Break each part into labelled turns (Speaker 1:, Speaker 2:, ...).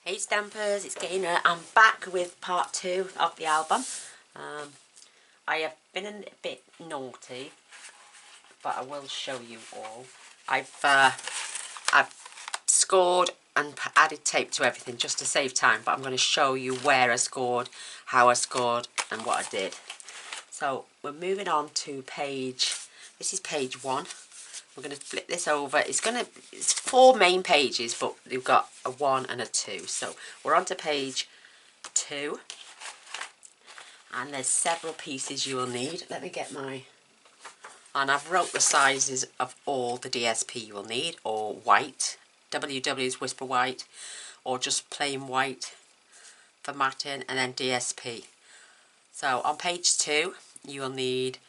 Speaker 1: Hey Stampers, it's Gaynor. I'm back with part 2 of the album. I have been a bit naughty, but I will show you all. I've scored and added tape to everything just to save time, but I'm going to show you where I scored, how I scored and what I did. So we're moving on to this is page 1. We're going to flip this over. It's 4 main pages, but we've got a 1 and a 2. So we're on to page 2. And there's several pieces you will need. Let me get and I've wrote the sizes of all the DSP you will need, or white. WW's Whisper White, or just plain white for matting, and then DSP. So on page 2, you will need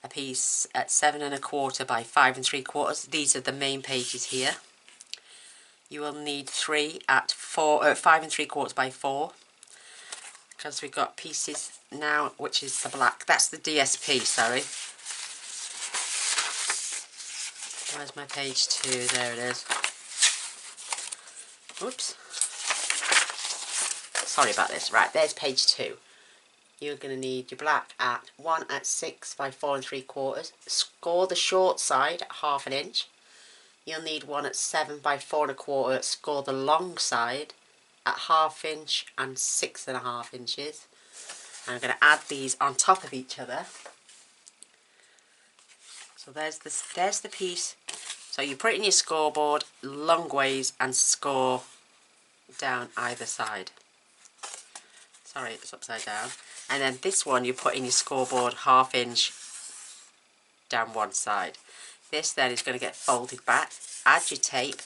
Speaker 1: a piece at 7 1/4 by 5 3/4. These are the main pages here. You will need 3 at 5 3/4 by 4, because we've got pieces now, which is the black. That's the DSP, sorry. Where's my page 2? There it is. Oops. Sorry about this. Right, there's page 2. You're going to need your black at 1 at 6 by 4 3/4. Score the short side at 1/2 inch. You'll need 1 at 7 by 4 1/4. Score the long side at 1/2 inch and 6 1/2 inches. And I'm going to add these on top of each other. So there's the piece. So you put it in your scoreboard long ways and score down either side. Sorry, it's upside down. And then this one you put in your scoreboard 1/2 inch down one side. This then is going to get folded back. Add your tape.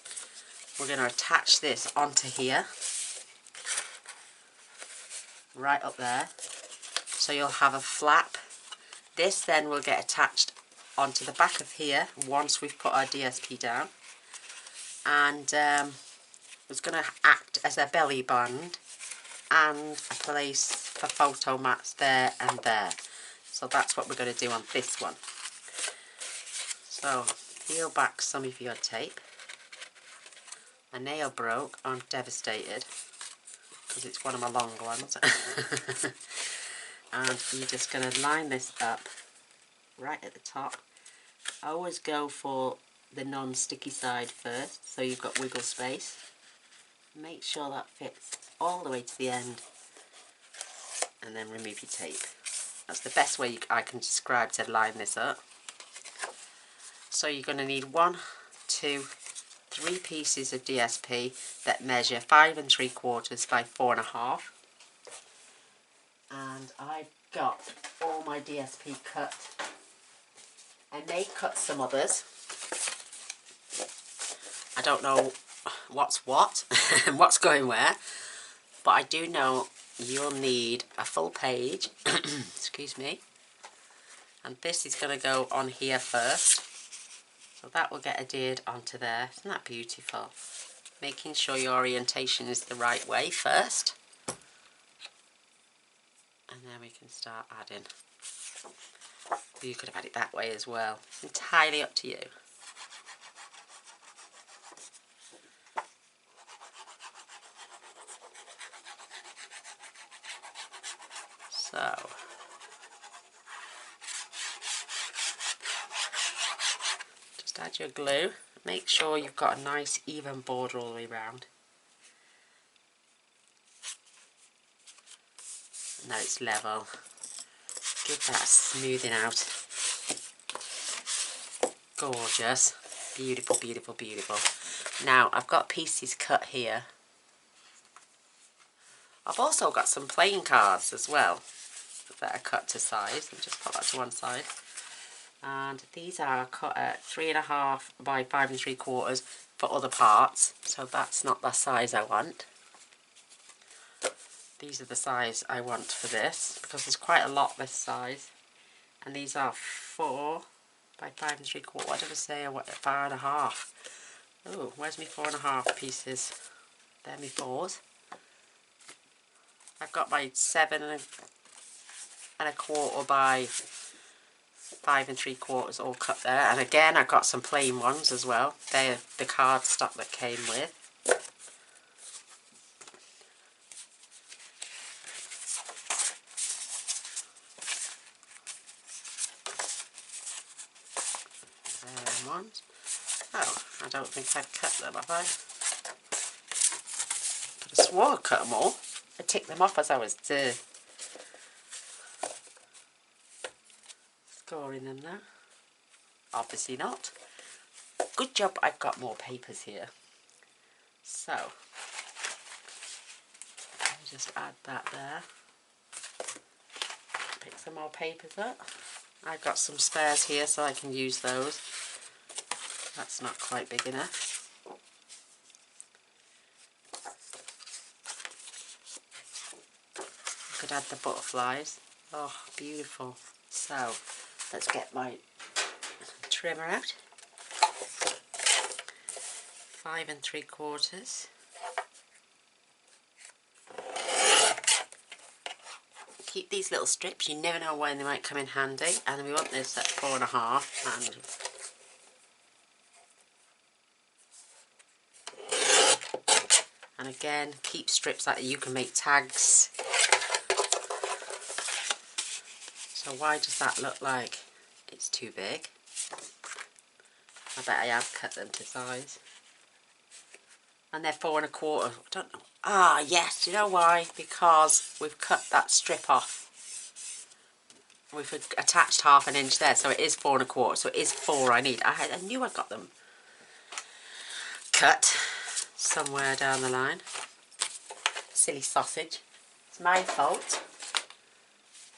Speaker 1: We're going to attach this onto here. Right up there. So you'll have a flap. This then will get attached onto the back of here once we've put our DSP down. And it's going to act as a belly band and a place for photo mats there and there. So that's what we're going to do on this one. So peel back some of your tape. My nail broke. I'm devastated because it's one of my long ones. And you're just going to line this up right at the top. I always go for the non-sticky side first, so you've got wiggle space. Make sure that fits all the way to the end, and then remove your tape. That's the best way I can describe to line this up. So you're going to need 1, 2, 3 pieces of DSP that measure 5 3/4 by 4 1/2. And I've got all my DSP cut. I may cut some others. I don't know what's what and what's going where, but I do know you'll need a full page. Excuse me. And this is going to go on here first. So that will get adhered onto there. Isn't that beautiful? Making sure your orientation is the right way first. And then we can start adding. You could have had it that way as well. It's entirely up to you. So, just add your glue. Make sure you've got a nice even border all the way around. Now it's level. Give that a smoothing out. Gorgeous. Beautiful, beautiful, beautiful. Now I've got pieces cut here. I've also got some plain cards as well that are cut to size. Let me just put that to one side. And these are cut at 3 1/2 by 5 3/4 for other parts. So that's not the size I want. These are the size I want for this, because there's quite a lot this size. And these are 4 by 5 3/4. What did I say? I want 5 1/2. Oh, where's my 4 1/2 pieces? They're my 4s. I've got my 7 1/4 by 5 3/4 all cut there. And again, I've got some plain ones as well. They're the card stock that came with. ones. Oh, I don't think I've cut them, have I? But I swore I cut them all. I ticked them off as I was scoring them there. Obviously not. Good job I've got more papers here. So, let me just add that there. Pick some more papers up. I've got some spares here so I can use those. That's not quite big enough. I could add the butterflies. Oh, beautiful. So, let's get my trimmer out. 5 3/4. Keep these little strips, you never know when they might come in handy, and we want this at 4 1/2, and again keep strips like that. You can make tags. So why does that look like it's too big? I bet I have cut them to size. And they're 4 1/4. I don't know. Ah, yes, you know why? Because we've cut that strip off. We've attached 1/2 inch there, so it is 4 1/4. So it is 4 I need. I knew I got them cut somewhere down the line. Silly sausage. It's my fault.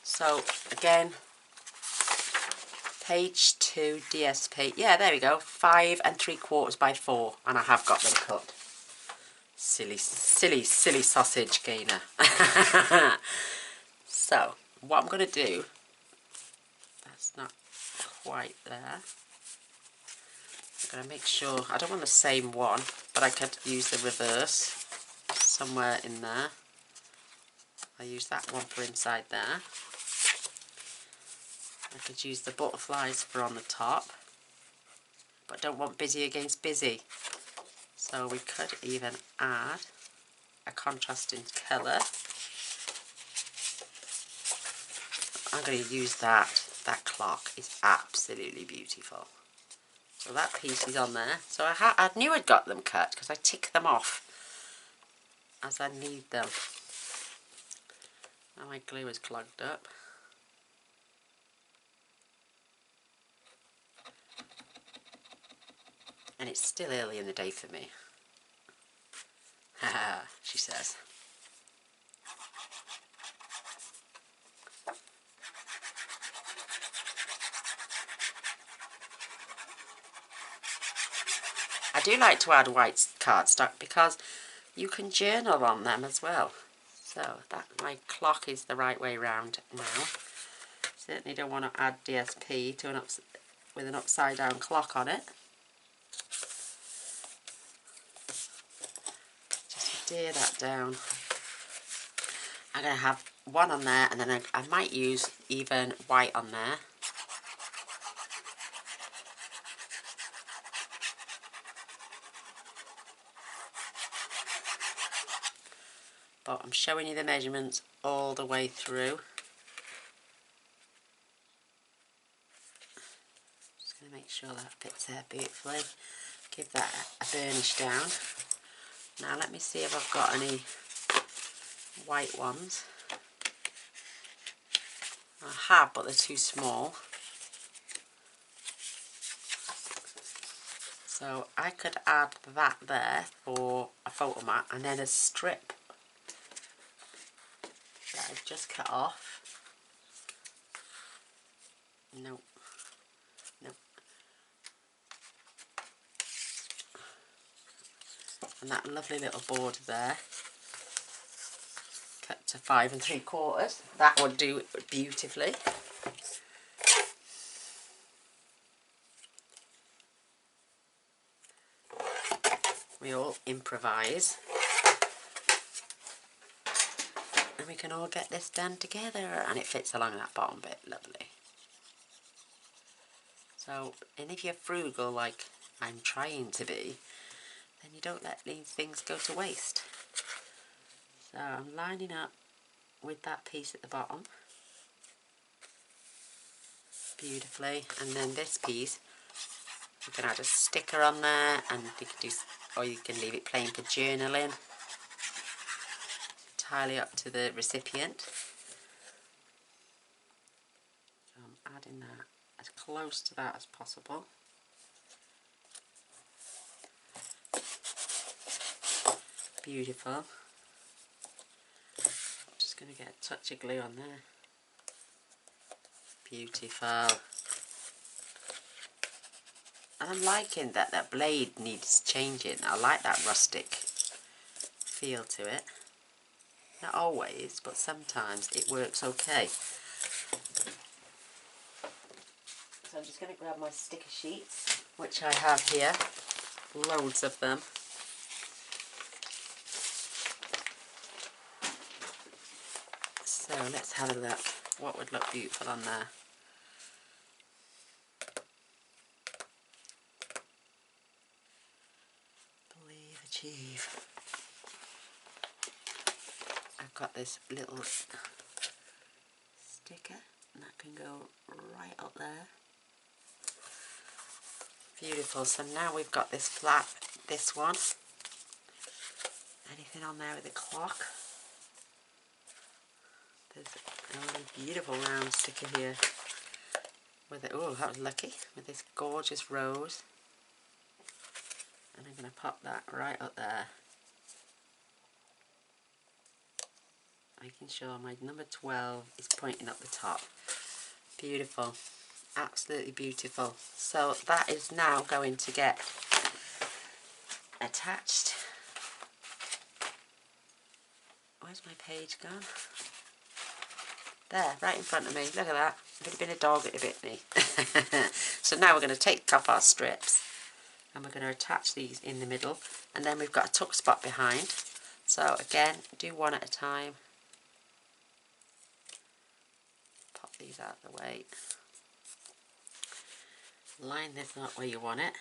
Speaker 1: So again, page 2 DSP. Yeah, there we go. 5 3/4 by 4, and I have got them cut. Silly sausage Gaynor. So what I'm going to do, that's not quite there. I'm going to make sure, I don't want the same one, but I could use the reverse somewhere in there. I'll use that one for inside there. I could use the butterflies for on the top, but I don't want busy against busy. So we could even add a contrasting colour. I'm going to use that. That clock is absolutely beautiful. So that piece is on there. So I knew I'd got them cut because I tick them off as I need them. Now my glue is clogged up. And it's still early in the day for me. Haha, she says. I do like to add white cardstock because you can journal on them as well. So that my clock is the right way round now. Certainly don't want to add DSP to with an upside down clock on it. Just adhere that down. I'm going to have one on there, and then I might use even white on there. But I'm showing you the measurements all the way through. Just going to make sure that fits there beautifully. Give that a burnish down. Now let me see if I've got any white ones. I have, but they're too small. So I could add that there for a photo mat, and then a strip that I've just cut off. Nope. Nope. And that lovely little border there, cut to 5 3/4. That would do beautifully. We all improvise, and we can all get this done together, and it fits along that bottom bit lovely. So, and if you're frugal like I'm trying to be, then you don't let these things go to waste. So I'm lining up with that piece at the bottom beautifully, and then this piece You can add a sticker on there, and you can do, or you can leave it plain for journaling. Entirely up to the recipient. So I'm adding that as close to that as possible. Beautiful. I'm just going to get a touch of glue on there. Beautiful. And I'm liking that that blade needs changing. I like that rustic feel to it. Not always, but sometimes it works okay. So I'm just going to grab my sticker sheets, which I have here. Loads of them. So let's have a look. What would look beautiful on there? Believe, achieve. I've got this little sticker, and that can go right up there. Beautiful. So now we've got this flap, this one. Anything on there with a clock? There's a really beautiful round sticker here with it. Oh, that was lucky, with this gorgeous rose. And I'm going to pop that right up there, making sure my number 12 is pointing up the top. Beautiful, absolutely beautiful. So that is now going to get attached. Where's my page gone? There, right in front of me. Look at that. If it had been a dog, it would have bit me. So now we're going to take off our strips, and we're going to attach these in the middle, and then we've got a tuck spot behind. So again, do one at a time. Pop these out of the way. Line this up where you want it.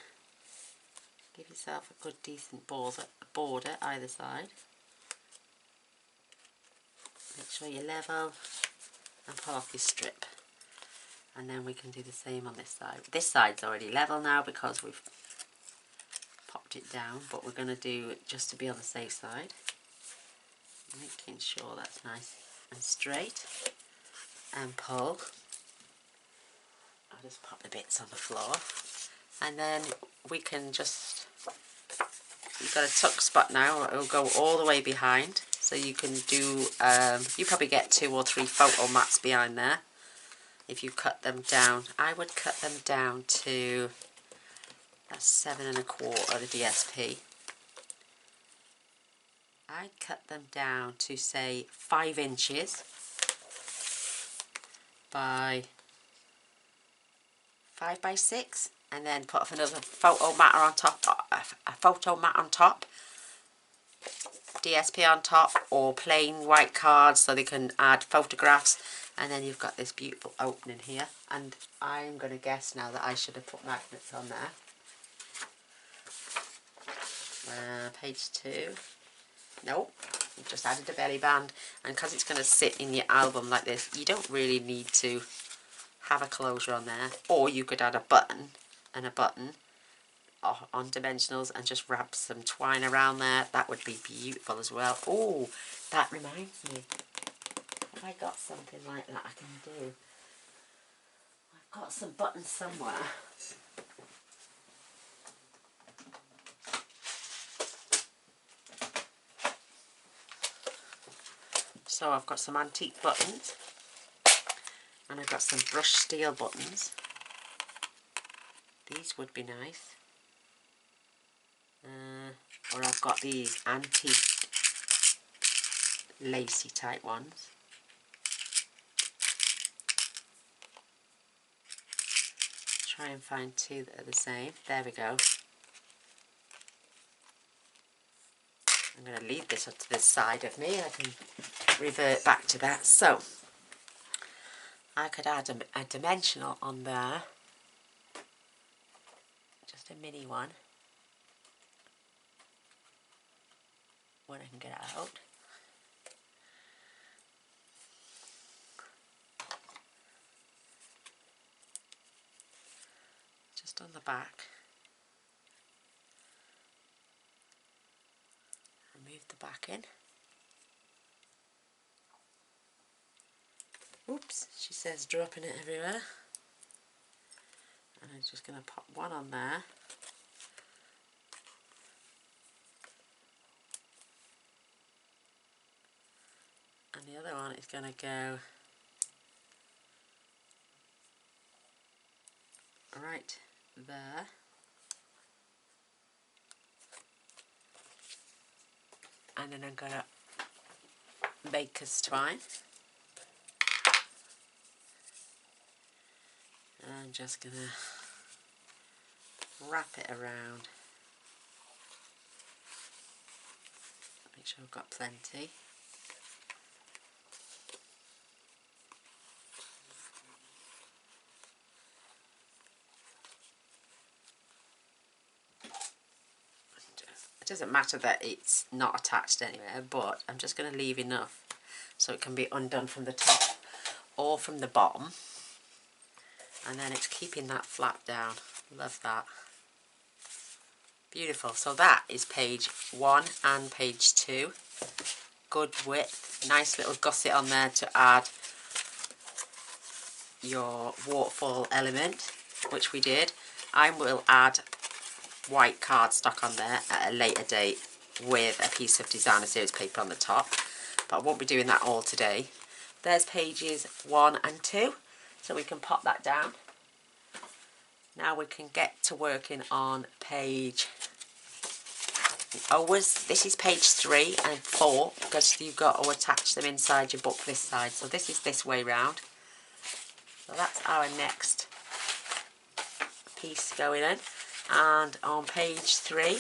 Speaker 1: Give yourself a good decent border either side. Make sure you're level, and pull off your strip. And then we can do the same on this side. This side's already level now because we've popped it down, but we're going to do it just to be on the safe side. Making sure that's nice and straight. And pull. I'll just pop the bits on the floor. And then we can just, you've got a tuck spot now, it'll go all the way behind. So you can do, you probably get 2 or 3 photo mats behind there. If you cut them down, I would cut them down to, that's 7 1/4 the DSP. I'd cut them down to say 5 inches by 5 by 6, and then put up another photo mat on top, a photo mat on top, DSP on top, or plain white cards so they can add photographs. And then you've got this beautiful opening here, and I'm going to guess now that I should have put magnets on there. Page 2. Nope, you've just added a belly band, and because it's going to sit in your album like this, you don't really need to have a closure on there. Or you could add a button and a button on dimensionals and just wrap some twine around there. That would be beautiful as well. Oh, that reminds me. Have I got something like that I can do? I've got some buttons somewhere. So I've got some antique buttons, and I've got some brushed steel buttons. These would be nice. Or I've got these antique lacy type ones. Try and find 2 that are the same. There we go. I'm going to leave this up to this side of me, and I can revert back to that. So I could add a dimensional on there, just a mini one, when I can get it out. Just on the back. the back in. Oops, she says dropping it everywhere. And I'm just going to pop one on there. And the other one is going to go right there. And then I'm going to baker's twine. And I'm just going to wrap it around. Make sure I've got plenty. It doesn't matter that it's not attached anywhere, but I'm just going to leave enough so it can be undone from the top or from the bottom. And then it's keeping that flap down. Love that. Beautiful. So that is page 1 and page 2. Good width. Nice little gusset on there to add your waterfall element, which we did. I will add white cardstock on there at a later date with a piece of designer series paper on the top, but I won't be doing that all today. There's pages 1 and 2, so we can pop that down. Now we can get to working on page, this is page 3 and 4, because you've got to attach them inside your book this side, so this is this way round. So that's our next piece going in. And on page 3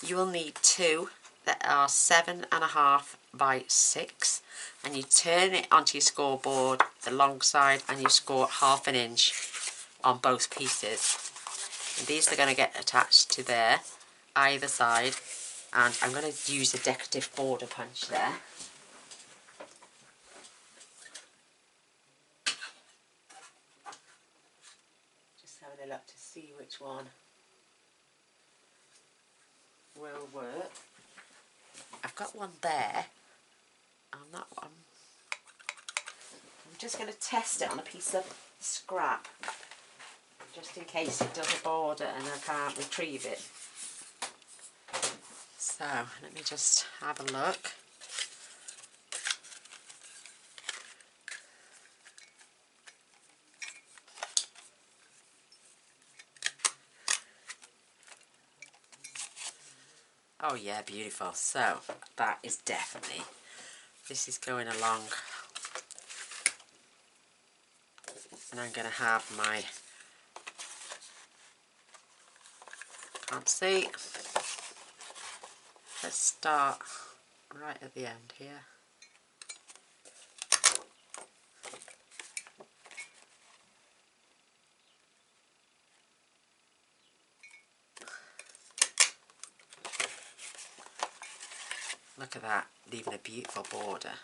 Speaker 1: you will need 2 that are 7.5 by 6, and you turn it onto your scoreboard the long side and you score 1/2 inch on both pieces, and these are going to get attached to there either side. And I'm going to use a decorative border punch there. Just having a look to see which one will work. I've got one there. I'm just going to test it on a piece of scrap, just in case it does a border and I can't retrieve it. So let me just have a look. Oh yeah, beautiful. So that is definitely, this is going along, and I'm going to have my, can't see, let's start right at the end here. Look at that, leaving a beautiful border.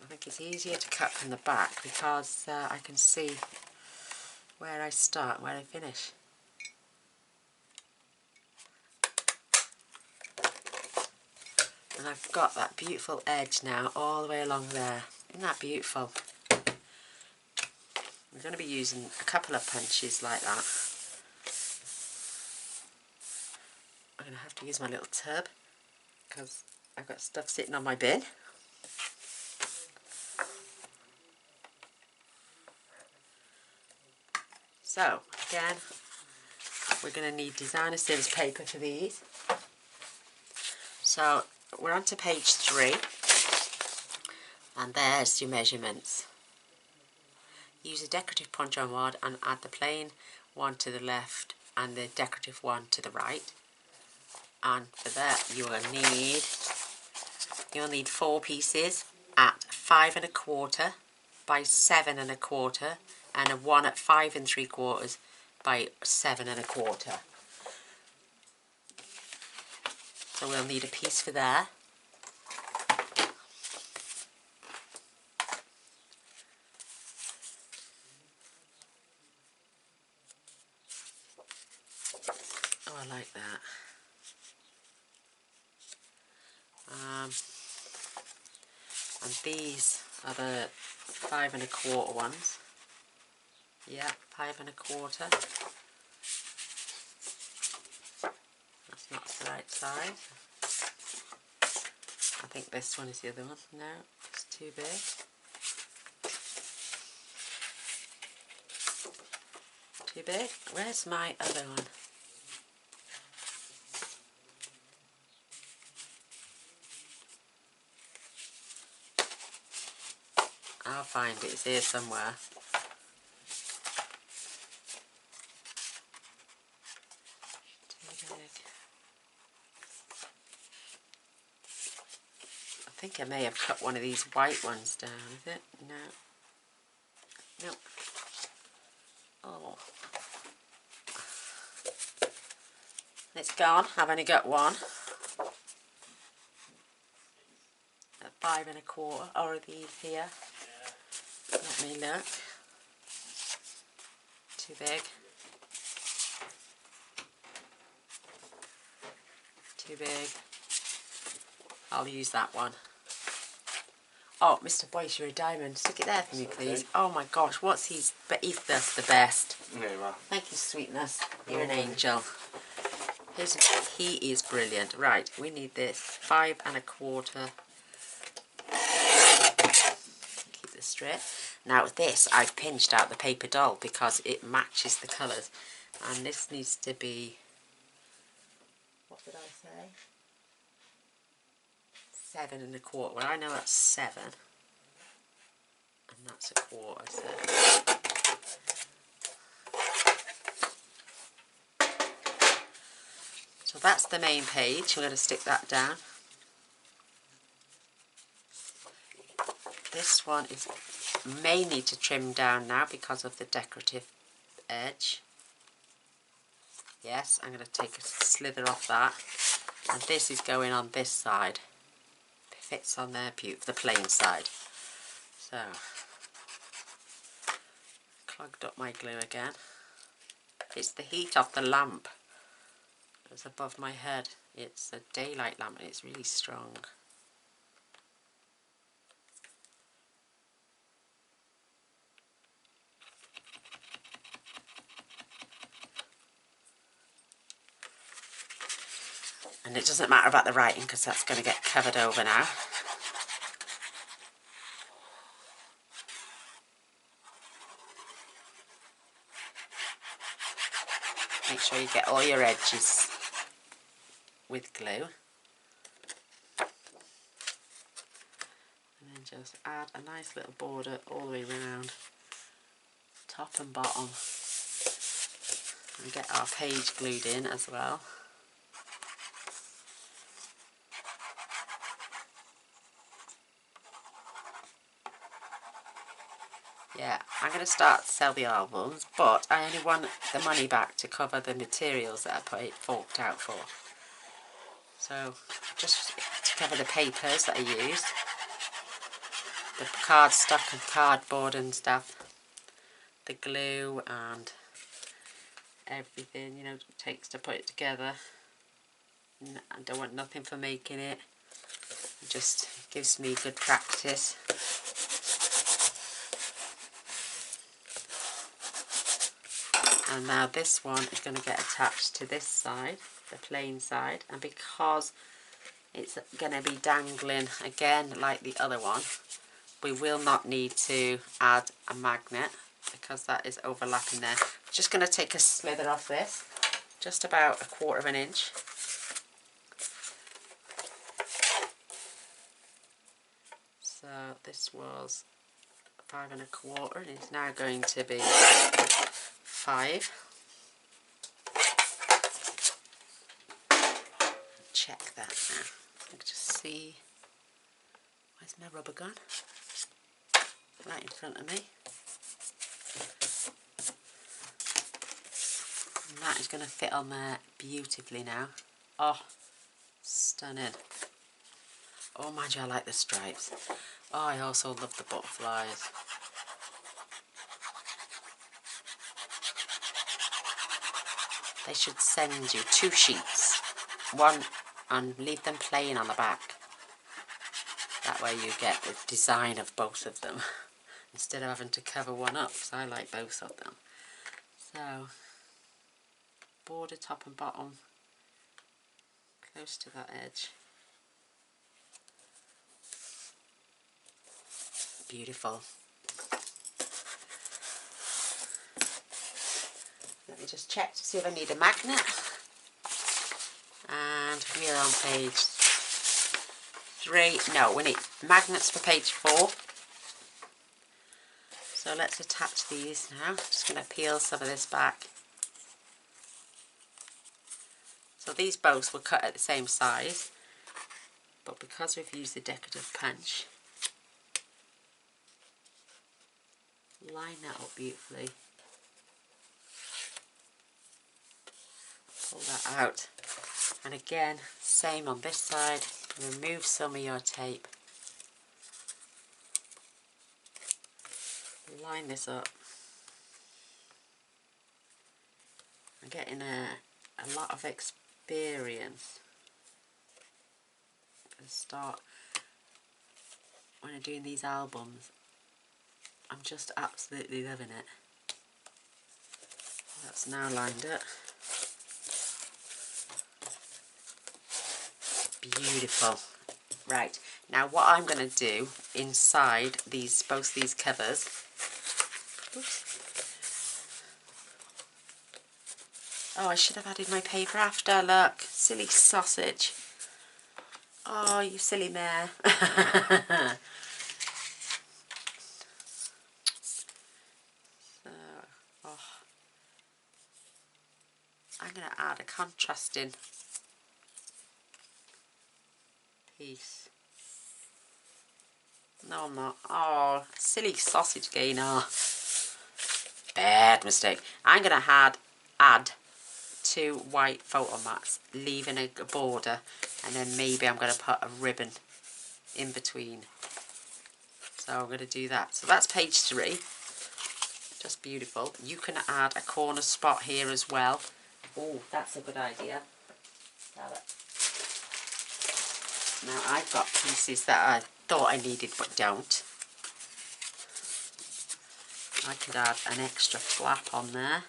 Speaker 1: I think it's easier to cut from the back because I can see where I start, where I finish. And I've got that beautiful edge now all the way along there. Isn't that beautiful? I'm going to be using a couple of punches like that. I'm going to have to use my little tub because I've got stuff sitting on my bin. So again, we're going to need designer series paper for these. So we're on to page 3, and there's your measurements. Use a decorative punch-on wad and add the plain one to the left and the decorative one to the right. And for that you'll need 4 pieces at 5 1/4 by 7 1/4 and a one at 5 3/4 by 7 1/4. So we'll need a piece for there. I like that. And these are the 5 1/4 ones. Yeah, 5 1/4. That's not the right size. I think this one is the other one. No, it's too big. Too big? Where's my other one? I'll find it. It's here somewhere. Too big. I think I may have cut one of these white ones down, is it? No. No. Oh. It's gone. I've only got one. At 5 1/4. Or are these here? Let me look. Too big. Too big. I'll use that one. Oh, Mr. Boyce, you're a diamond. Stick it there for me, please. Okay. Oh my gosh, what's his? But he's the best.
Speaker 2: Yeah, you are.
Speaker 1: Thank you, sweetness. You're an angel. He is brilliant. Right, we need this 5 1/4. Keep this straight. Now this, I've pinched out the paper doll because it matches the colours. And this needs to be, what did I say? 7 1/4. Well, I know that's 7. And that's 1/4, so. So that's the main page. We're going to stick that down. This one may need to trim down now because of the decorative edge. Yes, I'm going to take a slither off that. And this is going on this side. It fits on there, the plain side. So, clogged up my glue again. It's the heat of the lamp. It's above my head. It's a daylight lamp and it's really strong. And it doesn't matter about the writing because that's going to get covered over now. Make sure you get all your edges with glue. And then just add a nice little border all the way around, top and bottom. And get our page glued in as well. Yeah, I'm going to start to sell the albums, but I only want the money back to cover the materials that I forked out for. So, just to cover the papers that I used, the cardstock and cardboard and stuff, the glue and everything, you know, it takes to put it together. I don't want nothing for making it. It just gives me good practice. And now this one is going to get attached to this side, the plain side, and because it's going to be dangling again like the other one, we will not need to add a magnet because that is overlapping there. Just going to take a slither off this, just about 1/4 inch. So this was 5 1/4 and it's now going to be 5. Check that now. I can just see. Where's my rubber gun? Right in front of me. And that is going to fit on there beautifully now. Oh, stunning. Oh, mind you, I like the stripes. Oh, I also love the butterflies. they should send you 2 sheets. One, and leave them plain on the back. That way you get the design of both of them instead of having to cover one up, because I like both of them. So, border top and bottom close to that edge. Beautiful. Let me just check to see if I need a magnet. And we're on page 3. No, we need magnets for page 4. So let's attach these now. Just going to peel some of this back. So these both were cut at the same size, but because we've used the decorative punch, line that up beautifully. Pull that out. And again, same on this side. Remove some of your tape. Line this up. I'm getting a lot of experience for the start when I'm doing these albums. I'm just absolutely loving it. That's now lined up. Beautiful. Right, now what I'm going to do inside both these covers, oops. Oh, I should have added my paper after, look, silly sausage. Oh, you silly mare. So, oh. I'm going to add a contrasting piece. No, I'm not. Oh, silly sausage Gaynor. Bad mistake. I'm going to add 2 white photo mats, leaving a border, and then maybe I'm going to put a ribbon in between. So I'm going to do that. So that's page 3. Just beautiful. You can add a corner spot here as well. Oh, that's a good idea. Now I've got pieces that I thought I needed but don't. I could add an extra flap on there.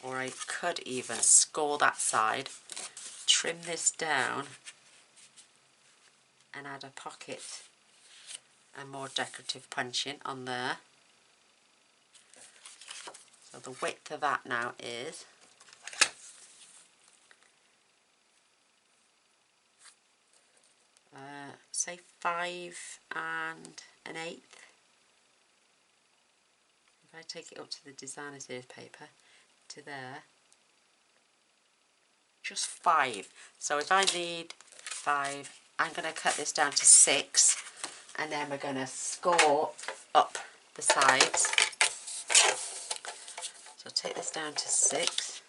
Speaker 1: Or I could even score that side, trim this down and add a pocket and more decorative punching on there. So the width of that now is say 5 1/8. If I take it up to the designer's paper, to there, just 5. So if I need 5, I'm going to cut this down to 6, and then we're going to score up the sides. So take this down to 6.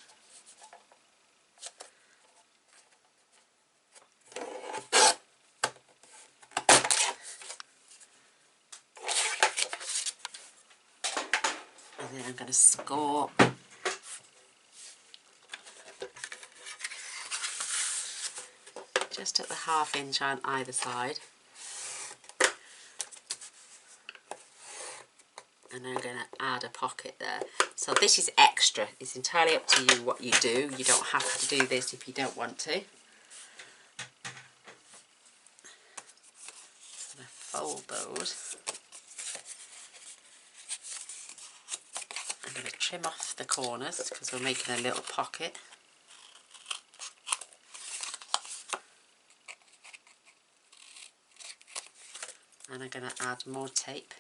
Speaker 1: And then I'm going to score just at the 1/2 inch on either side. And I'm going to add a pocket there. So this is extra. It's entirely up to you what you do. You don't have to do this if you don't want to. I'm going to fold those. I'm going to trim off the corners because we're making a little pocket. And I'm going to add more tape.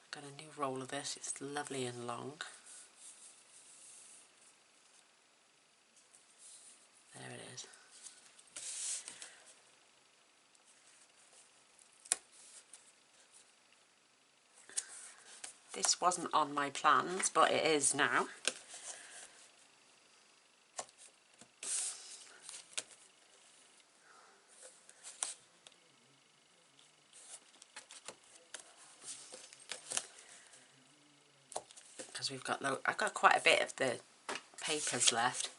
Speaker 1: I've got a new roll of this, it's lovely and long. There it is. This wasn't on my plans, but it is now. because I've got quite a bit of the papers left.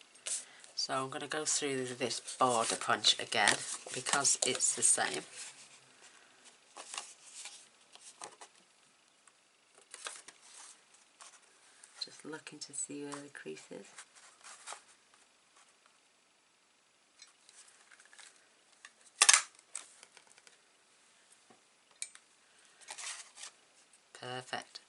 Speaker 1: So I'm going to go through this border punch again because it's the same. Just looking to see where the crease is. Perfect.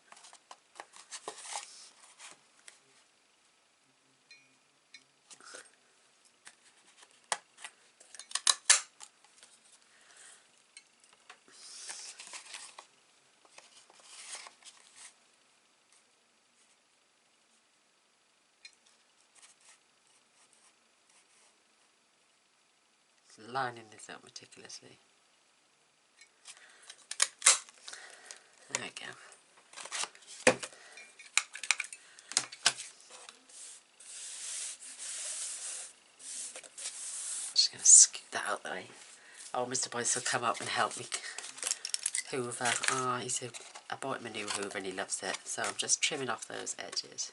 Speaker 1: Lining this up meticulously. There we go. Just going to scoot that out the way. Oh, Mr. Boyce will come up and help me hoover. Oh, I bought him a new hoover and he loves it. So I'm just trimming off those edges.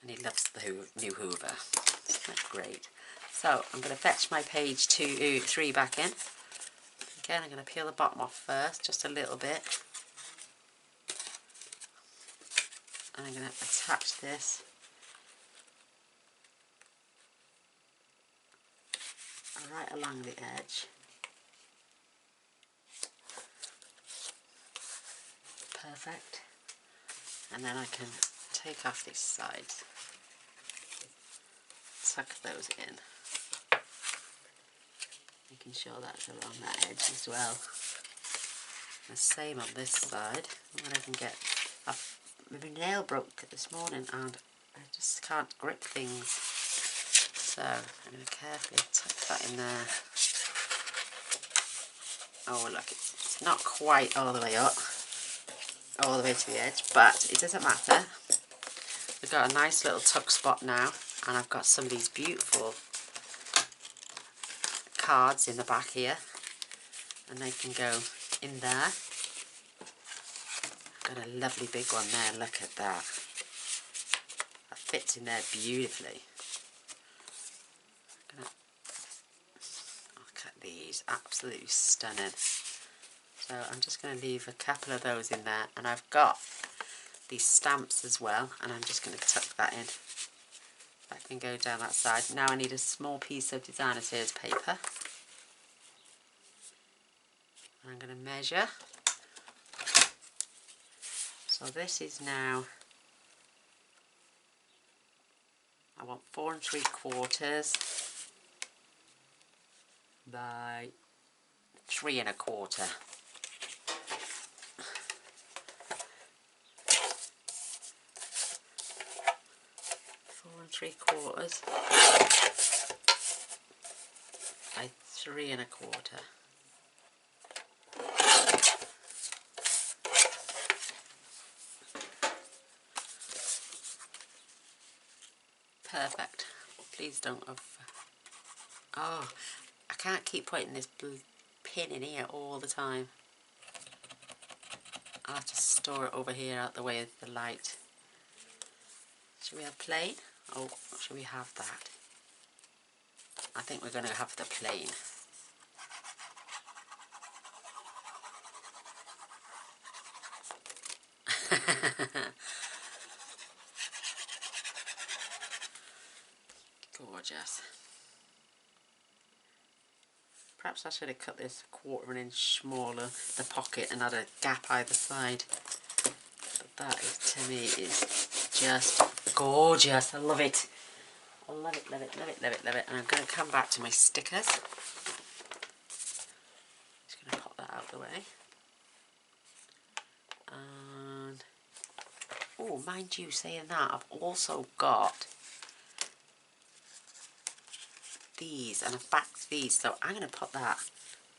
Speaker 1: And he loves the new hoover. That's great. So I'm going to fetch my page 3 back in. Again, I'm going to peel the bottom off first, just a little bit. And I'm going to attach this right along the edge. Perfect. And then I can take off these sides. Tuck those in. Making sure that's along that edge as well. The same on this side. When I can get, my nail broke this morning and I just can't grip things. So I'm going to carefully tuck that in there. Oh look, it's not quite all the way up, all the way to the edge, but it doesn't matter. We've got a nice little tuck spot now, and I've got some of these beautiful cards in the back here, and they can go in there. I've got a lovely big one there, look at that. That fits in there beautifully. Look at these, absolutely stunning. So I'm just going to leave a couple of those in there, and I've got these stamps as well, and I'm just going to tuck that in. That can go down that side. Now I need a small piece of designer series paper. I'm going to measure. So this is now, I want 4 3/4 by 3 1/4. 4 3/4 by 3 1/4. Perfect. Please don't have... Oh, I can't keep putting this pin in here all the time. I'll have to store it over here out the way of the light. Should we have plain? Oh, should we have that? I think we're going to have the plain. Gorgeous. Perhaps I should have cut this 1/4 inch smaller, the pocket, and had a gap either side. But that is, to me, is just gorgeous. I love it. I love it, love it, love it, love it, love it. And I'm going to come back to my stickers. Just going to pop that out of the way. And, oh, mind you, saying that, I've also got these, and I've backed these, so I'm going to put that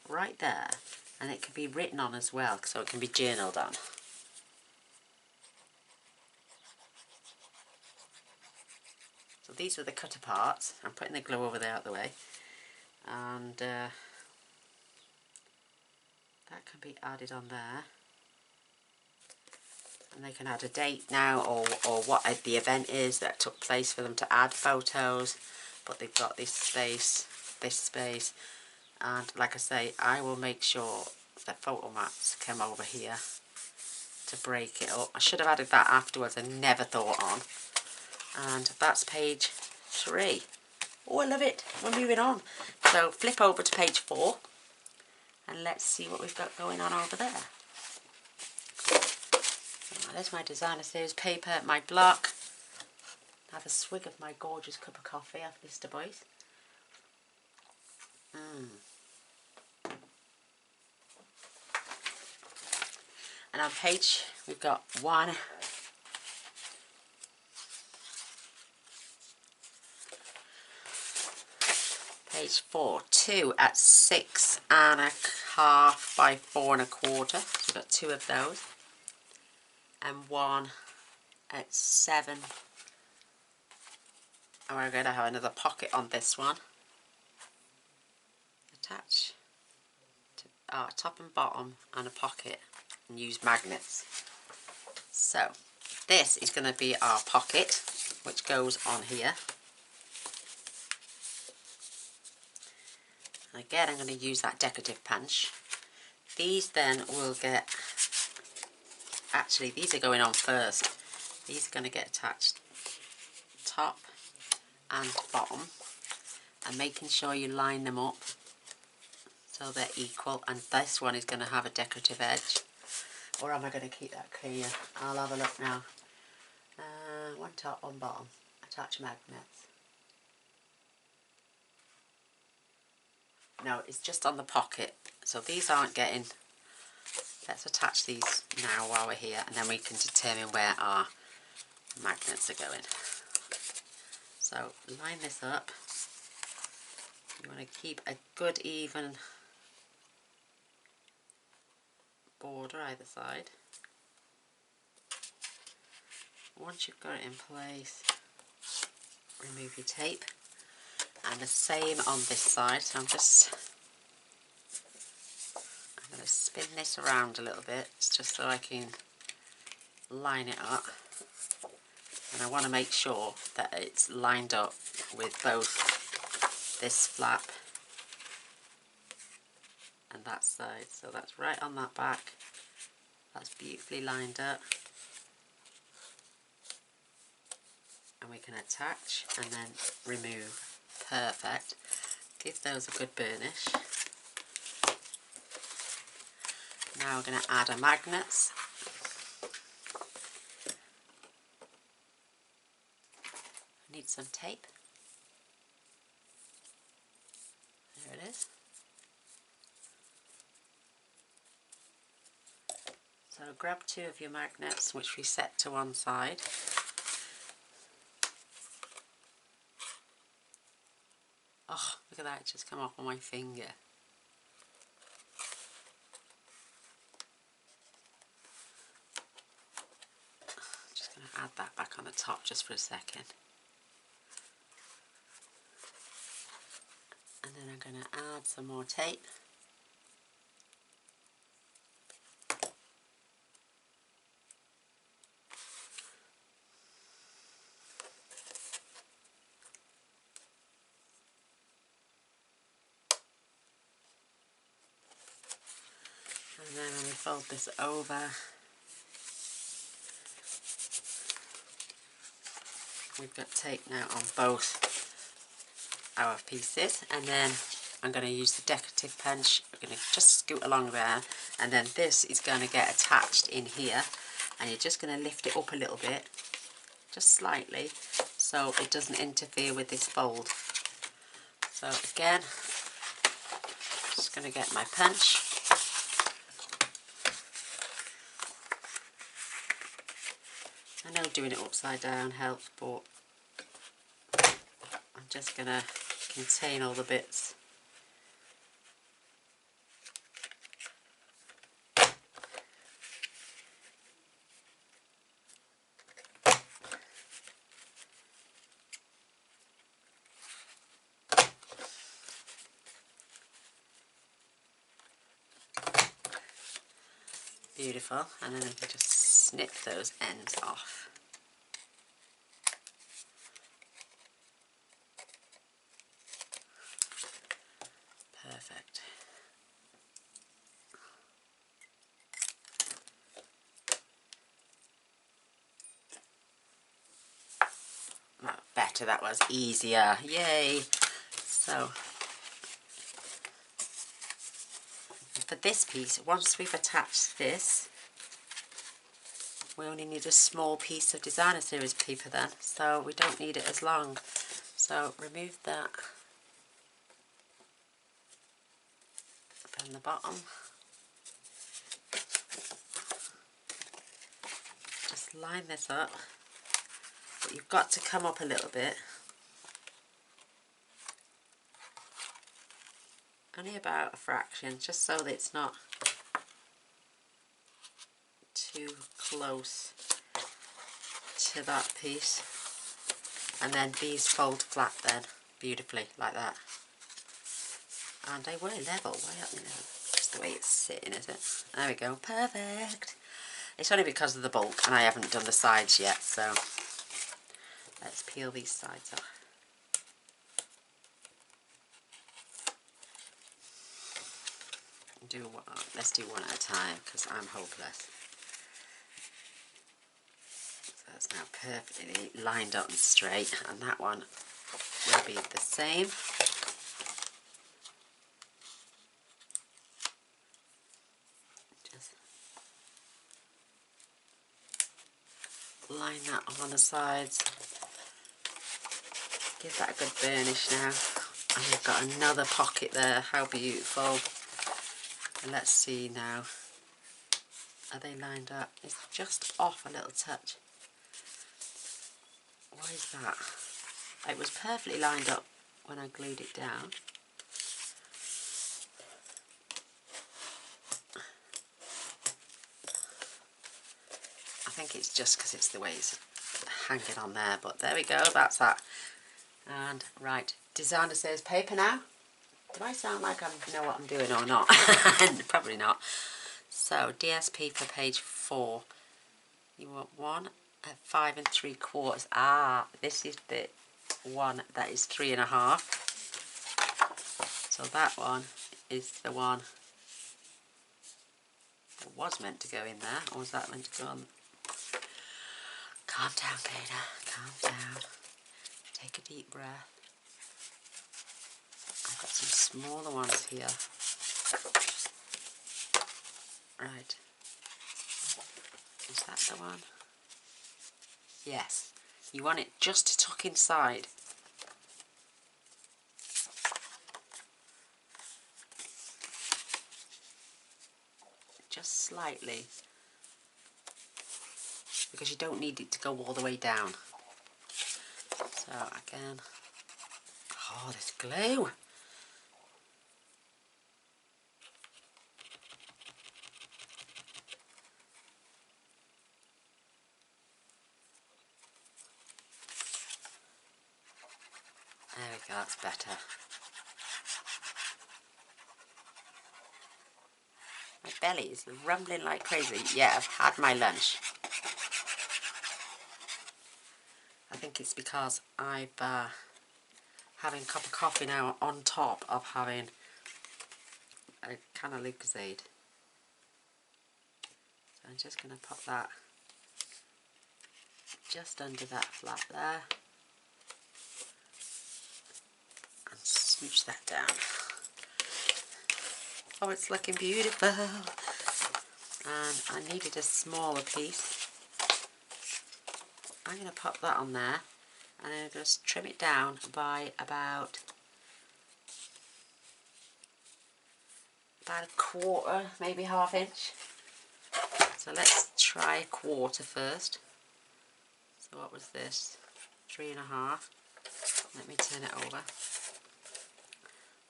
Speaker 1: right there, and it can be written on as well, so it can be journaled on. So these are the cut aparts. I'm putting the glue over there out the way, and that can be added on there. And they can add a date now, or what the event is that took place for them to add photos. But they've got this space, and like I say, I will make sure the photo mats come over here to break it up. I should have added that afterwards, I never thought on. And that's page 3. Oh, I love it. We're moving on. So flip over to page 4 and let's see what we've got going on over there. So there's my designer series paper, my block. Have a swig of my gorgeous cup of coffee after Mr. Boyce. And on page, we've got 1, page 4, 2 at 6.5 by 4.25. So we've got 2 of those. And 1 at 7. And we're going to have another pocket on this one. Attach to top and bottom and a pocket and use magnets. So this is going to be our pocket, which goes on here. And again, I'm going to use that decorative punch. These then will get, actually these are going on first. These are going to get attached top and bottom, and making sure you line them up so they're equal. And this one is going to have a decorative edge. Or am I going to keep that clear? I'll have a look now. 1 top, 1 bottom. Attach magnets. No, it's just on the pocket. So these aren't getting... Let's attach these now while we're here, and then we can determine where our magnets are going. So line this up. You want to keep a good even border either side. Once you've got it in place, remove your tape. And the same on this side. So I'm going to spin this around a little bit, just so I can line it up. And I want to make sure that it's lined up with both this flap and that side. So that's right on that back. That's beautifully lined up. And we can attach and then remove. Perfect. Give those a good burnish. Now we're going to add our magnets. I need some tape. There it is. So grab 2 of your magnets, which we set to one side. Oh, look at that, it just come off on my finger. Just going to add that back on the top just for a second. And then I'm going to add some more tape. And then when we fold this over, we've got tape now on both our pieces. And then I'm going to use the decorative punch. We're going to just scoot along there, and then this is going to get attached in here, and you're just going to lift it up a little bit, just slightly, so it doesn't interfere with this fold. So again, just going to get my punch. I know doing it upside down helps, but I'm just going to contain all the bits. Beautiful, and then we can just snip those ends off. Perfect. Oh, better, that was easier. Yay! So, for this piece, once we've attached this, we only need a small piece of designer series paper then, so we don't need it as long. So remove that from the bottom. Just line this up, but you've got to come up a little bit. Only about a fraction, just so that it's not too close to that piece. And then these fold flat then, beautifully, like that. And they were level, why aren't they level? Just the way it's sitting, is it? There we go, perfect. It's only because of the bulk and I haven't done the sides yet, so let's peel these sides off. Let's do one at a time because I'm hopeless. So it's now perfectly lined up and straight, and that one will be the same. Just line that on the sides. Give that a good burnish now. And we've got another pocket there. How beautiful. And let's see now. Are they lined up? It's just off a little touch. Why is that? It was perfectly lined up when I glued it down. I think it's just because it's the way it's hanging on there, but there we go, that's that. And right, designer says paper now. Do I sound like I know what I'm doing or not? Probably not. So DSP for page 4. You want one at 5 3/4. Ah, this is the one that is 3 1/2. So that one is the one that was meant to go in there, or was that meant to go on? Calm down, Gaynor. Calm down. Take a deep breath. I've got some smaller ones here. Right. Is that the one? Yes. You want it just to tuck inside. Just slightly. Because you don't need it to go all the way down. So again. Oh, this glue. There we go, that's better. My belly is rumbling like crazy. Yeah, I've had my lunch. I think it's because I've having a cup of coffee now on top of having a can of Lucozade. So I'm just going to put that just under that flap there and smooch that down. Oh, it's looking beautiful. And I needed a smaller piece. I'm going to pop that on there and then just trim it down by about a quarter, maybe ½ inch. So let's try 1/4 first. So what was this? 3 1/2. Let me turn it over.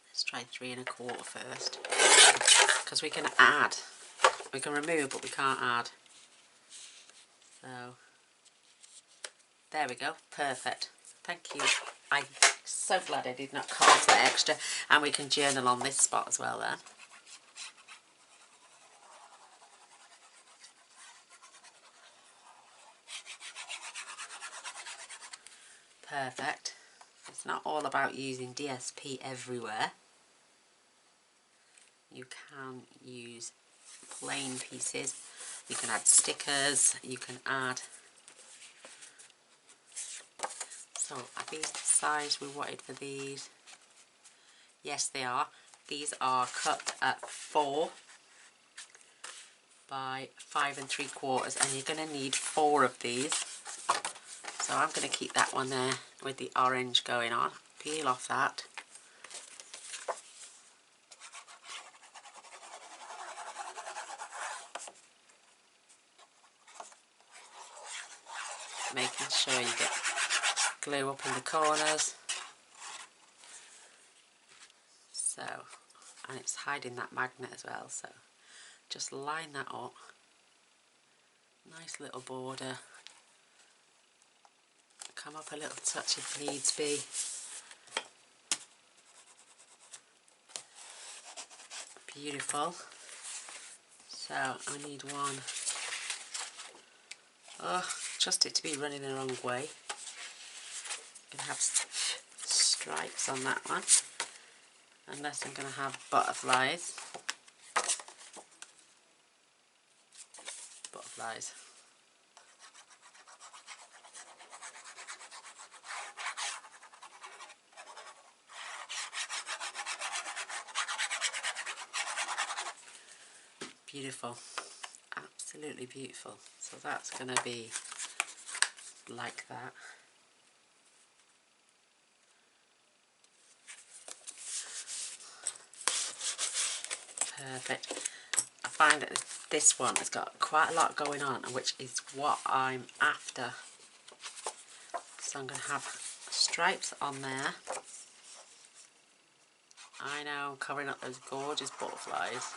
Speaker 1: Let's try 3 1/4 first. Because we can add. We can remove, but we can't add. So there we go. Perfect. Thank you. I'm so glad I did not cut off that extra. And we can journal on this spot as well then. perfect. It's not all about using DSP everywhere. You can use plain pieces. You can add stickers. You can add... So are these the size we wanted for these? Yes, they are. These are cut at 4 by 5 3/4, and you're going to need 4 of these. So I'm going to keep that one there with the orange going on. Peel off that. Making sure you get glue up in the corners. So, and it's hiding that magnet as well, so just line that up. Nice little border. Come up a little touch if needs be. Beautiful. So I need one. Oh, trust it to be running the wrong way. I'm going to have stripes on that one. Unless I'm going to have butterflies. Butterflies. Beautiful. Absolutely beautiful. So that's going to be like that. Perfect. I find that this one has got quite a lot going on, which is what I'm after. So I'm going to have stripes on there. I know, I'm covering up those gorgeous butterflies.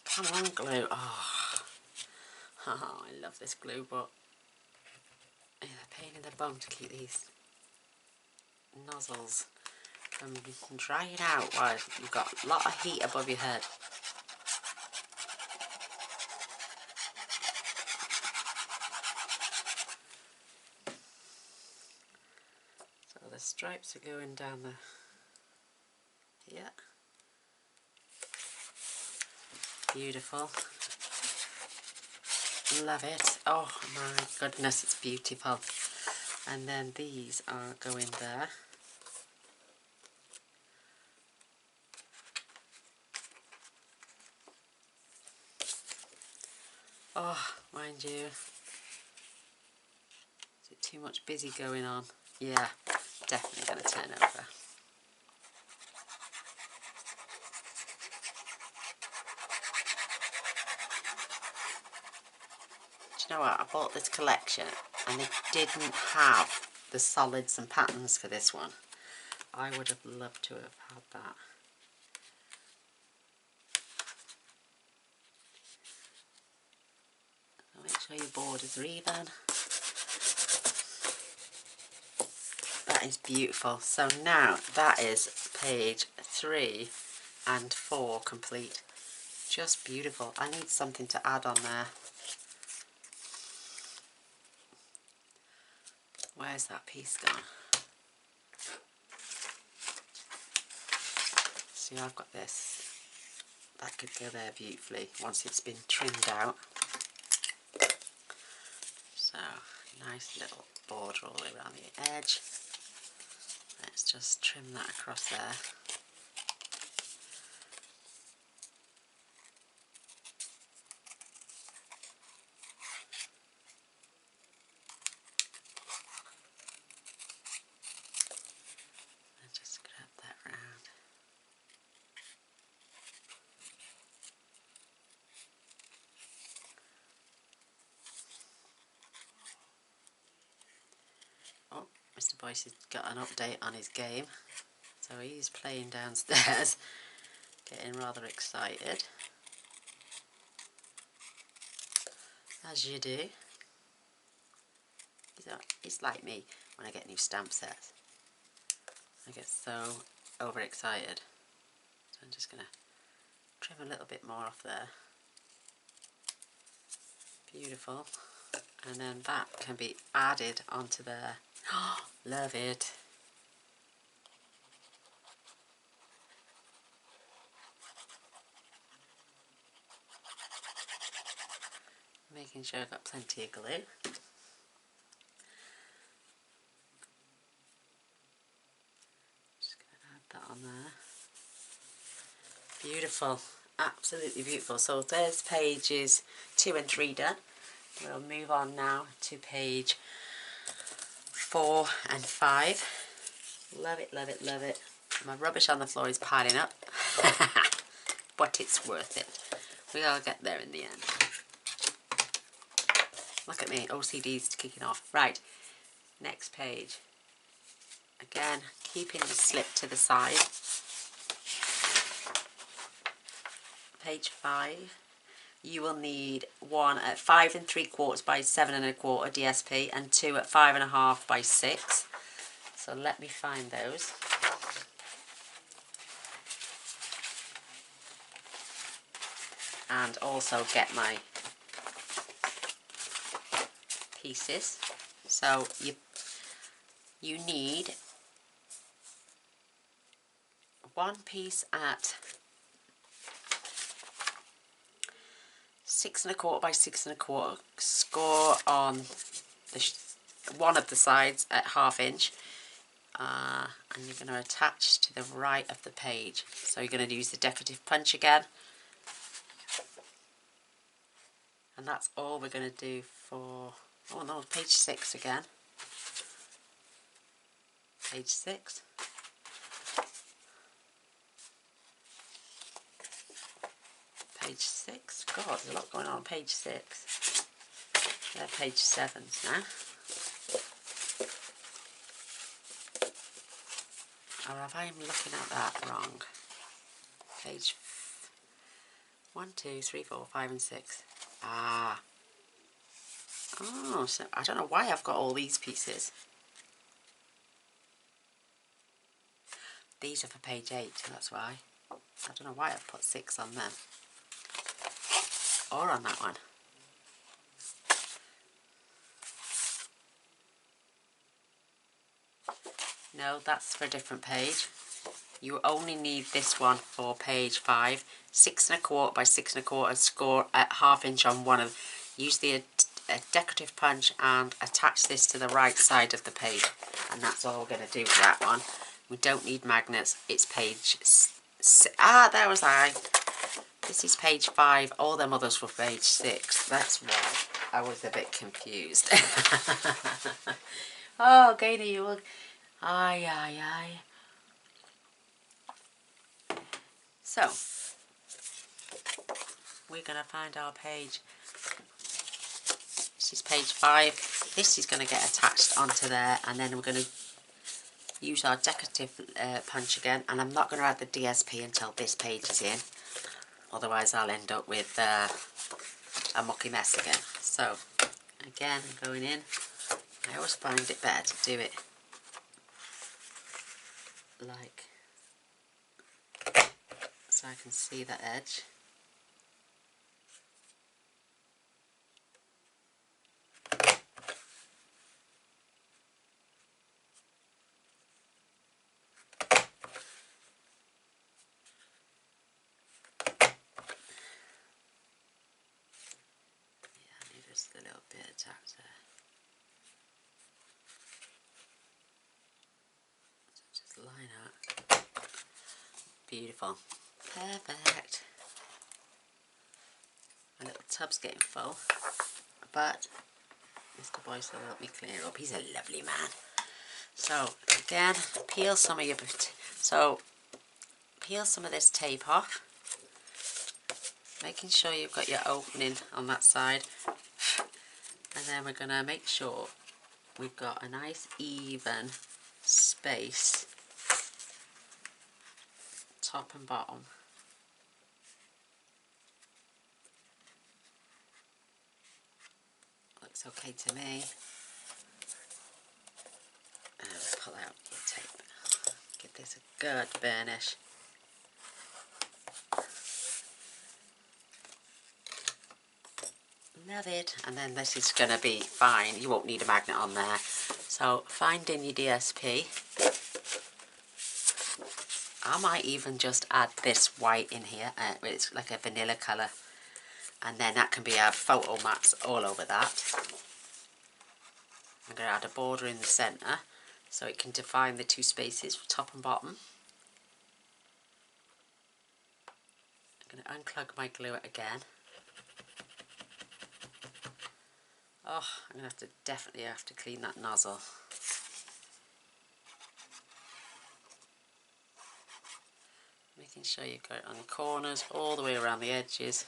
Speaker 1: Come on, glue. Oh, I love this glue, but it's a pain in the bum to keep these nozzles from drying out while you've got a lot of heat above your head. So the stripes are going down the here. Beautiful. Love it. Oh my goodness, it's beautiful. And then these are going there. Oh, mind you. Is it too much busy going on? Yeah, definitely going to turn over. Do you know what? I bought this collection and they didn't have the solids and patterns for this one. I would have loved to have had that. So make sure your borders are even. That is beautiful. So now that is page 3 and 4 complete. Just beautiful. I need something to add on there. Where's that piece gone? See, I've got this. That could go there beautifully once it's been trimmed out. So, nice little border all the way around the edge. Let's just trim that across there. And just grab that round. Oh, Mr. Boyce has got an update on his game. So he's playing downstairs, getting rather excited. As you do. He's like me when I get new stamp sets. I get so overexcited. So I'm just going to trim a little bit more off there. Beautiful. And then that can be added onto there. Oh, love it. Making sure I've got plenty of glue. Just going to add that on there. Beautiful. Absolutely beautiful. So there's pages 2 and 3 done. We'll move on now to page 4 and 5. Love it, love it, love it. My rubbish on the floor is piling up. But it's worth it. We'll get there in the end. Look at me, OCD's kicking off. Right, next page. Again, keeping the slip to the side. Page 5. You will need one at 5 3/4 by 7 1/4 DSP and two at 5 1/2 by 6. So let me find those. And also get my pieces. So you need one piece at 6 1/4 by 6 1/4. Score on the one of the sides at 1/2 inch. And you're going to attach to the right of the page. So you're going to use the decorative punch again. And that's all we're going to do for, oh no, page 6 again. Page 6. Page 6. God, there's a lot going on. Page 6. They're page 7s now. Or have I am looking at that wrong? Page 1, 2, 3, 4, 5 and 6. Ah. Oh, so I don't know why I've got all these pieces. These are for page 8, that's why. I don't know why I've put 6 on them. Or on that one. No, that's for a different page. You only need this one for page 5. 6 1/4 by 6 1/4. Score at 1/2 inch on one of. Use the decorative punch and attach this to the right side of the page. And that's all we're going to do for that one. We don't need magnets. It's page... there was I. This is page 5. All them others were page 6. That's why I was a bit confused. Oh, Gaynor, you will... Aye, aye, aye. So, we're going to find our page. This is page 5. This is going to get attached onto there, and then we're going to use our decorative punch again. And I'm not going to add the DSP until this page is in. Otherwise, I'll end up with a mucky mess again. So, again, going in. I always find it better to do it like so I can see the edge. Yeah, I need just a little bit of tack there. So just line up. Beautiful. Perfect. My little tub's getting full, but Mr. Boyce will help me clear up. He's a lovely man. So again, peel some of your peel some of this tape off, making sure you've got your opening on that side, and then we're going to make sure we've got a nice even space top and bottom. Looks okay to me. And pull out your tape. Give this a good burnish. Love it. And then this is going to be fine. You won't need a magnet on there. So finding your DSP. I might even just add this white in here. It's like a vanilla colour. And then that can be our photo mats all over that. I'm going to add a border in the centre so it can define the two spaces for top and bottom. I'm going to unclog my glue it again. Oh, I'm going to definitely have to clean that nozzle. Making sure you've got it on the corners, all the way around the edges.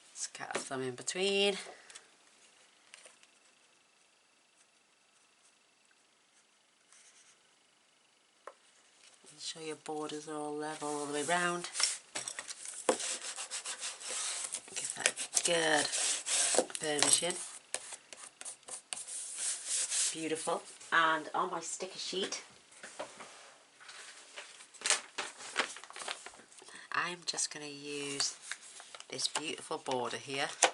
Speaker 1: Let's cut off them in between. Show your borders are all level all the way round. Give that good burnishing. Beautiful. And on my sticker sheet, I'm just going to use this beautiful border here. I'm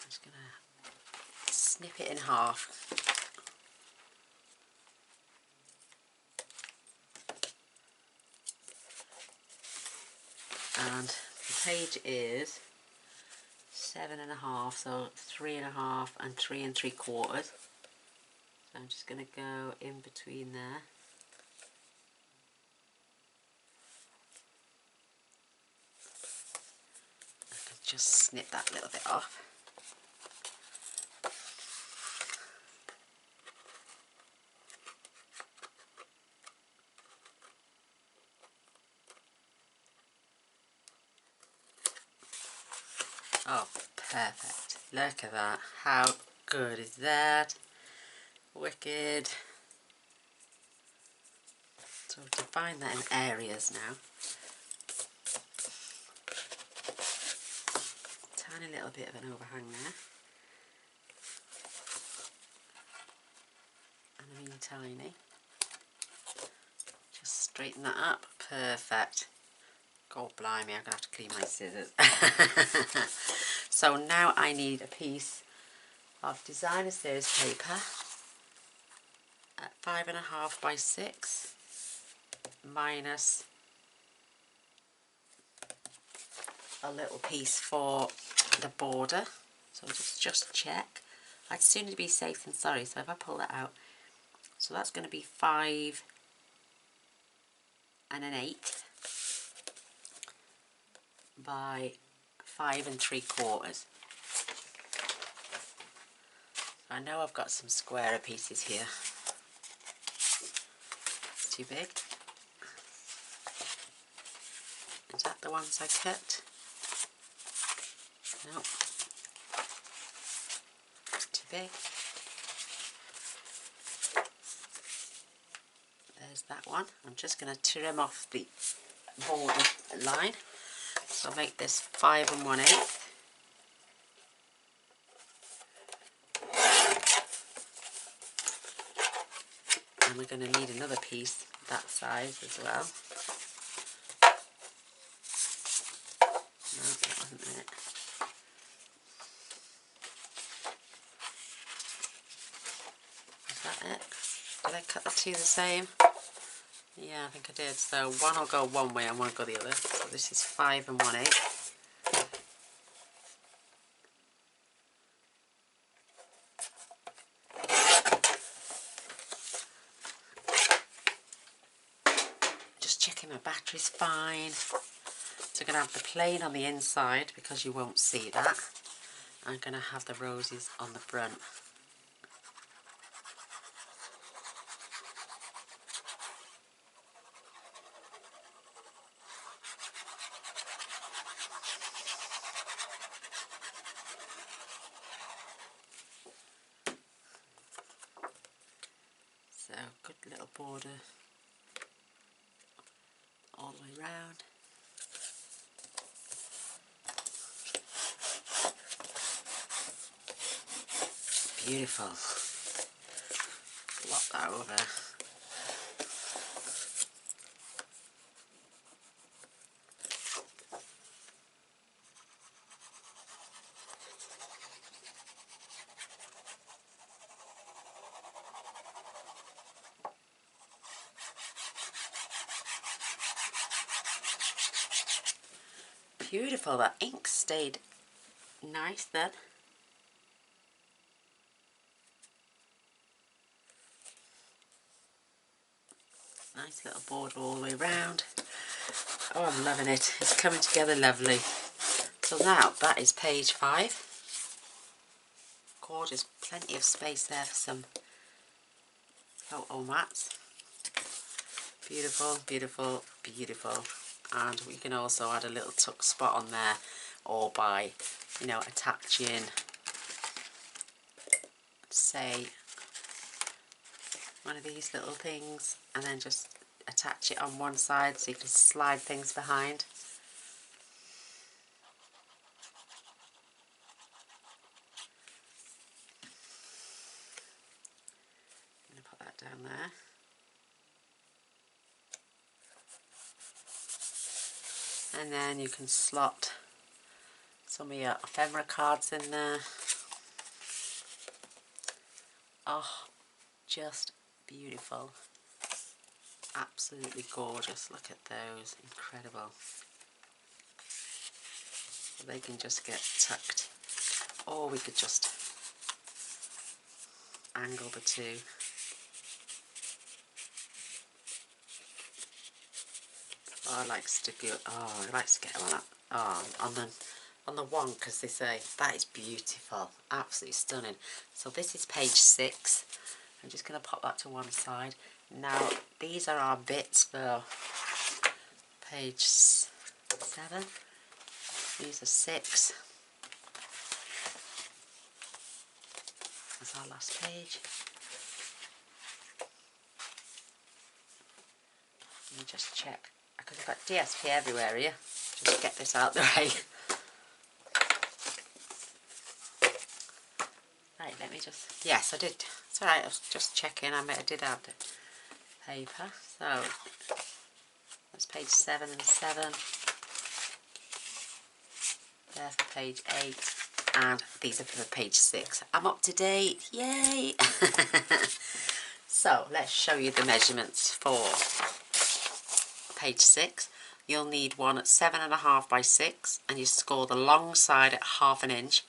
Speaker 1: just going to snip it in half. And the page is 7.5, so 3.5 and 3 3/4. So I'm just going to go in between there. I can just snip that little bit off. Oh, perfect. Look at that. How good is that? Wicked. So define that in areas now. Tiny little bit of an overhang there. And I mean tiny. Just straighten that up. Perfect. God blimey, I'm going to have to clean my scissors. So now I need a piece of designer series paper at 5.5 by 6 minus a little piece for the border. So just check. I'd sooner be safe than sorry, so if I pull that out, so that's going to be 5 1/8 by 5 3/4. I know I've got some squarer pieces here. It's too big. Is that the ones I cut? No. Too big. There's that one. I'm just going to trim off the border line. So I'll make this 5 1/8. And we're going to need another piece that size as well. No, that wasn't it. Is that it? Did I cut the two the same? Yeah, I think I did. So one will go one way and one will go the other. So this is 5 1/8. Just checking my battery's fine. So I'm going to have the plain on the inside because you won't see that. I'm going to have the roses on the front. So good little border all the way round. beautiful. Flop that over. Beautiful, that ink stayed nice then. Nice little border all the way round. Oh, I'm loving it. It's coming together lovely. So now that is page 5. Gorgeous, plenty of space there for some photo mats. Beautiful, beautiful, beautiful. And we can also add a little tuck spot on there, or by, you know, attaching, say, one of these little things, and then just attach it on one side so you can slide things behind. I'm going to put that down there. And then you can slot some of your ephemera cards in there. Oh, just beautiful. Absolutely gorgeous. Look at those. Incredible. They can just get tucked. Or we could just angle the two. Oh, I like to go. Oh, I like to get one up. Oh, on the one, because they say that is beautiful, absolutely stunning. So this is page 6. I'm just going to pop that to one side. Now these are our bits for page 7. These are 6. That's our last page. Let me just check, because I've got DSP everywhere here. Just get this out the way. Right, let me just, yes I did, it's alright, I was just checking, I did have the paper. So that's page 7 and 7, there for page 8, and these are for page 6. I'm up to date, yay! So let's show you the measurements for page 6. You'll need one at 7.5 by 6, and you score the long side at 1/2 inch.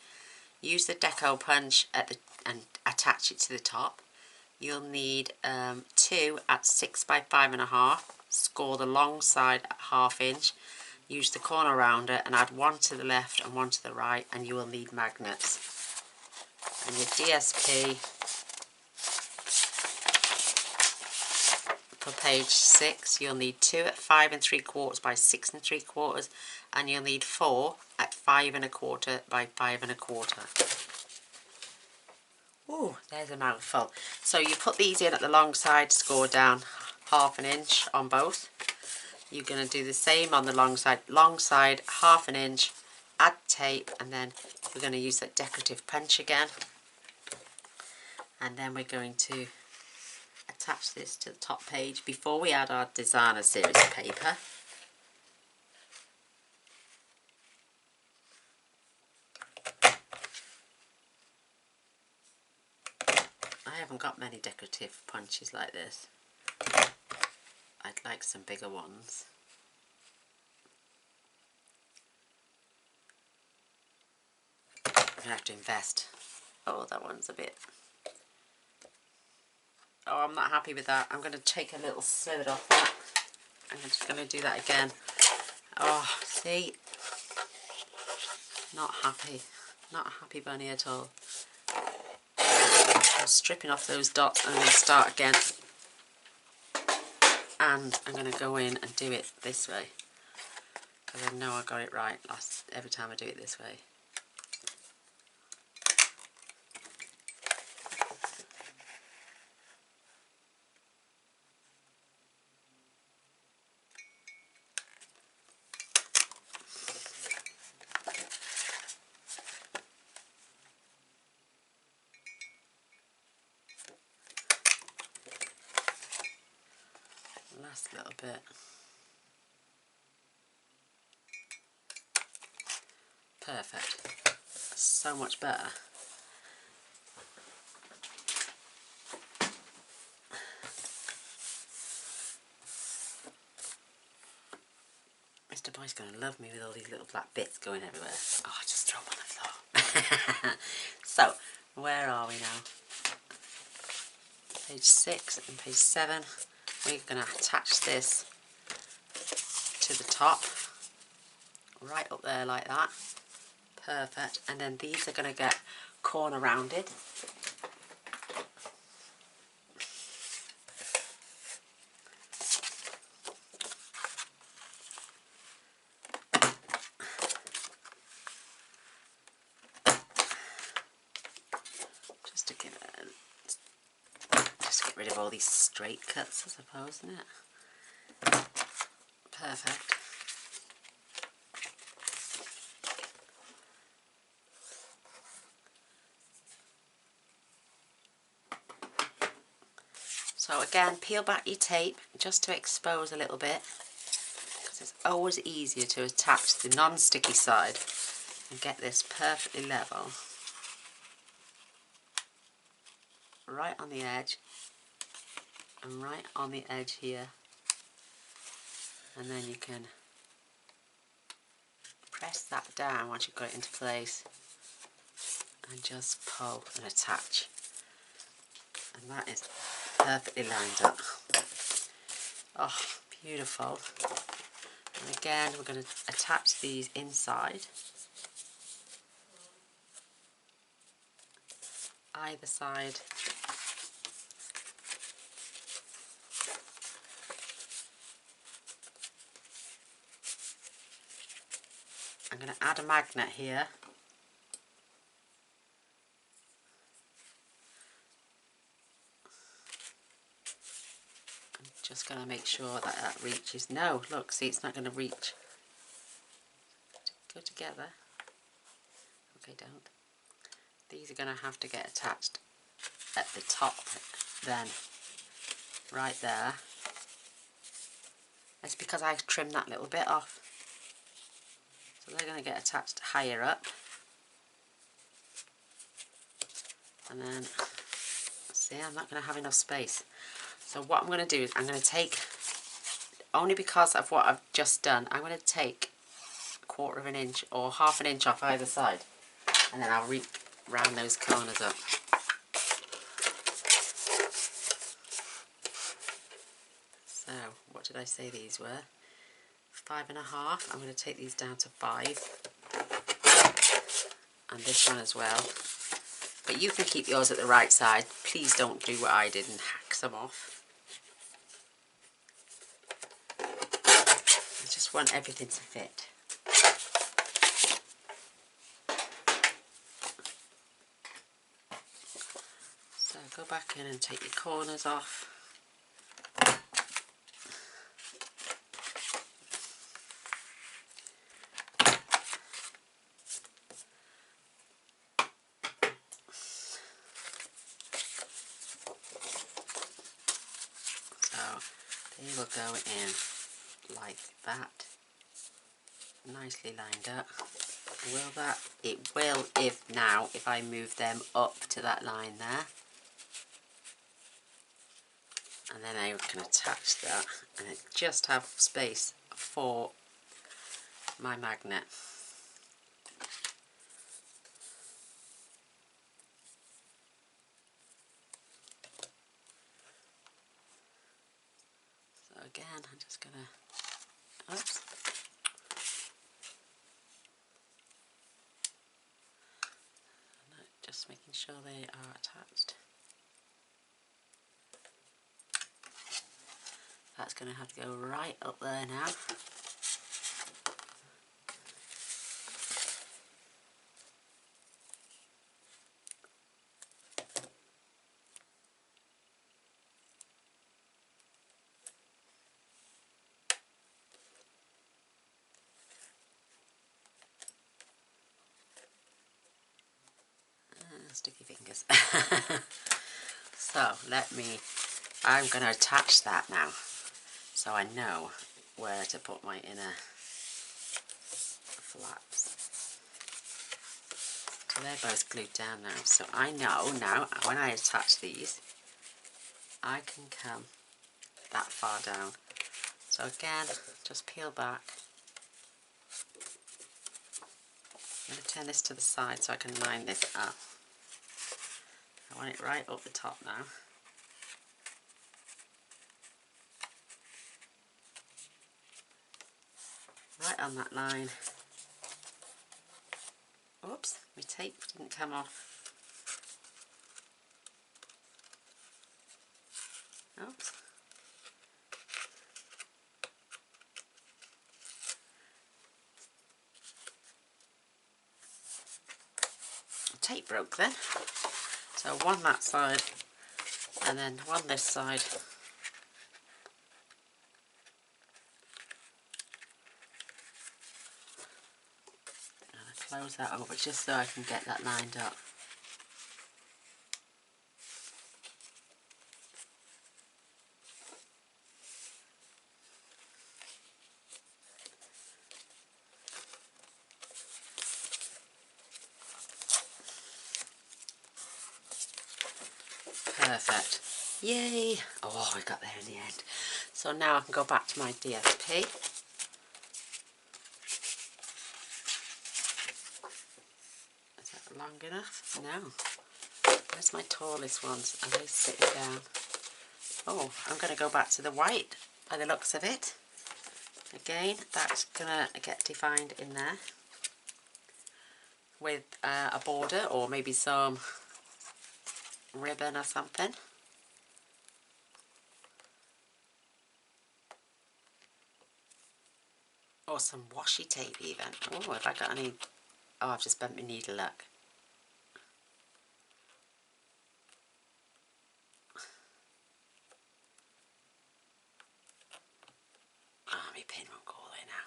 Speaker 1: Use the deco punch and attach it to the top. You'll need 2 at 6 by 5.5. Score the long side at 1/2 inch. Use the corner rounder and add one to the left and one to the right, and you will need magnets. And your DSP for page 6, you'll need 2 at 5 3/4 by 6 3/4, and you'll need 4 at 5 1/4 by 5 1/4. Ooh, there's a mouthful. So you put these in at the long side, score down 1/2 inch on both. You're going to do the same on the long side 1/2 inch, add tape, and then we're going to use that decorative punch again. And then we're going to attach this to the top page before we add our designer series paper. I haven't got many decorative punches like this. I'd like some bigger ones. I'm going to have to invest. Oh, that one's a bit... Oh, I'm not happy with that. I'm going to take a little sliver off that. I'm just going to do that again. Oh, see? Not happy. Not a happy bunny at all. I'm stripping off those dots and I'm going to start again. And I'm going to go in and do it this way, because I know I got it right every time I do it this way. last little bit. Perfect. So much better. Mr. Boy's going to love me with all these little black bits going everywhere. Oh, I just throw them on the floor. So, where are we now? Page 6 and page 7. We're going to attach this to the top. Right up there like that. Perfect. And then these are going to get corner rounded. Just to give it just get rid of all these straight cuts, I suppose, isn't it? Perfect. So again, peel back your tape just to expose a little bit, because it's always easier to attach the non-sticky side and get this perfectly level. Right on the edge and right on the edge here, and then you can press that down once you've got it into place and just pull and attach, and that is perfectly lined up. Oh, beautiful. And again, we're going to attach these inside, either side. I'm going to add a magnet here. I'm just going to make sure that that reaches. No, look, see, it's not going to reach. Go together. Okay, don't. These are going to have to get attached at the top then, right there. That's because I trimmed that little bit off. So they're going to get attached higher up. And then, see, I'm not going to have enough space. So what I'm going to do is I'm going to take, only because of what I've just done, I'm going to take 1/4 of an inch or 1/2 an inch off either side. And then I'll round those corners up. So, what did I say these were? 5.5. I'm going to take these down to 5. And this one as well. But you can keep yours at the right side. Please don't do what I did and hack some off. I just want everything to fit. So go back in and take your corners off. They will go in like that, nicely lined up. Will that? It will if I move them up to that line there. And then I can attach that and I just have space for my magnet. So again, I'm just gonna, oops. Just making sure they are attached. That's going to have to go right up there now. Sticky fingers. So I'm going to attach that now. so I know where to put my inner flaps. So they're both glued down now, so I know now when I attach these I can come that far down. So again, just peel back. I'm going to turn this to the side so I can line this up. I want it right up the top now. Right on that line. Oops, my tape didn't come off. Oops. Tape broke then. So one that side and then one this side. And I close that over just so I can get that lined up. Perfect. Yay! Oh, we got there in the end. So now I can go back to my DSP. Is that long enough? No. Where's my tallest ones? Are they sitting down? Oh, I'm going to go back to the white by the looks of it. Again, that's going to get defined in there with a border or maybe some ribbon or something. Or some washi tape even. Oh, have I got any? Oh, I've just bent my needle, look. Ah, my pin won't go there now.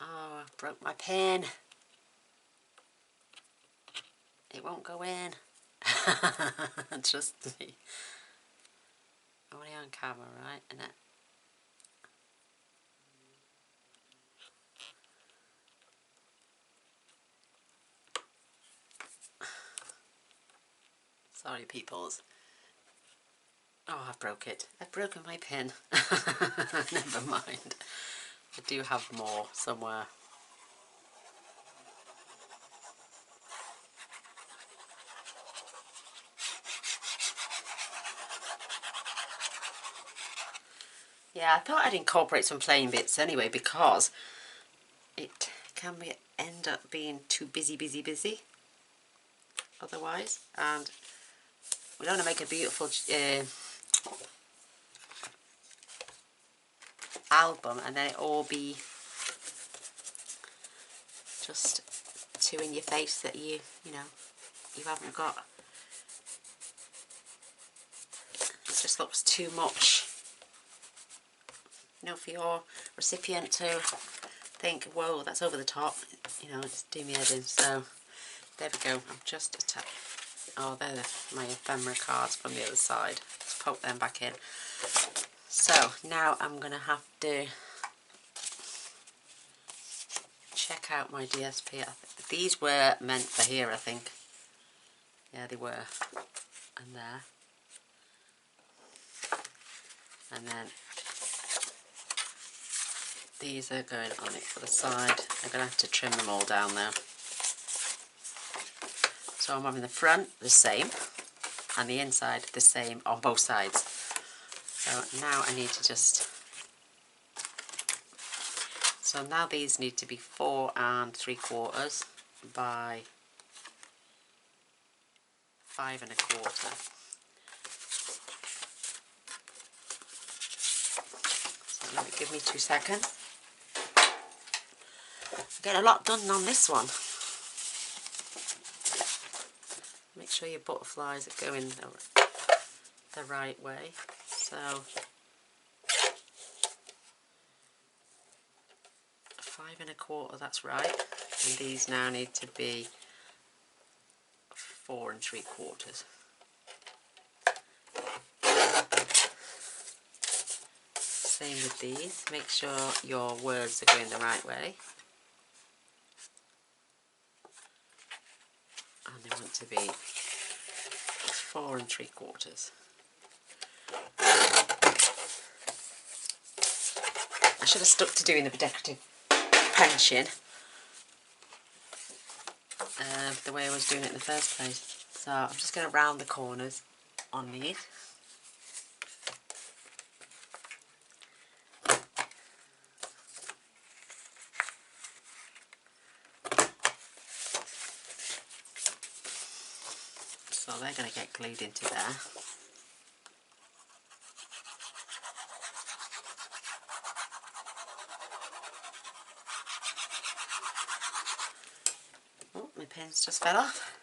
Speaker 1: Oh, I broke my pin. It won't go in. Trust me. Only on camera, right? And it. Sorry, peoples. Oh, I broke it. I've broken my pin. Never mind. I do have more somewhere. Yeah, I thought I'd incorporate some plain bits anyway because it can end up being too busy otherwise, and we don't want to make a beautiful album and then it all be just too in your face that you know you haven't got. It just looks too much, you know, for your recipient to think, whoa, that's over the top, you know, it's do me head in. So there we go. I'm just attached. Oh, they're my ephemera cards from the other side. Let's poke them back in. So now I'm going to have to check out my DSP. These were meant for here, I think. Yeah, they were. And there. And then these are going on it for the side. I'm going to have to trim them all down now. So I'm having the front the same and the inside the same on both sides. So now I need to just... So now these need to be 4 3/4 by 5 1/4. So let me give me 2 seconds. Get a lot done on this one. Make sure your butterflies are going the right way. So 5 5 1/4, that's right. And these now need to be 4 3/4. Same with these, make sure your words are going the right way. And they want to be 4 3/4. I should have stuck to doing the decorative pension the way I was doing it in the first place. So I'm just going to round the corners on these. So they're going to get glued into there. Oh, my pins just fell off.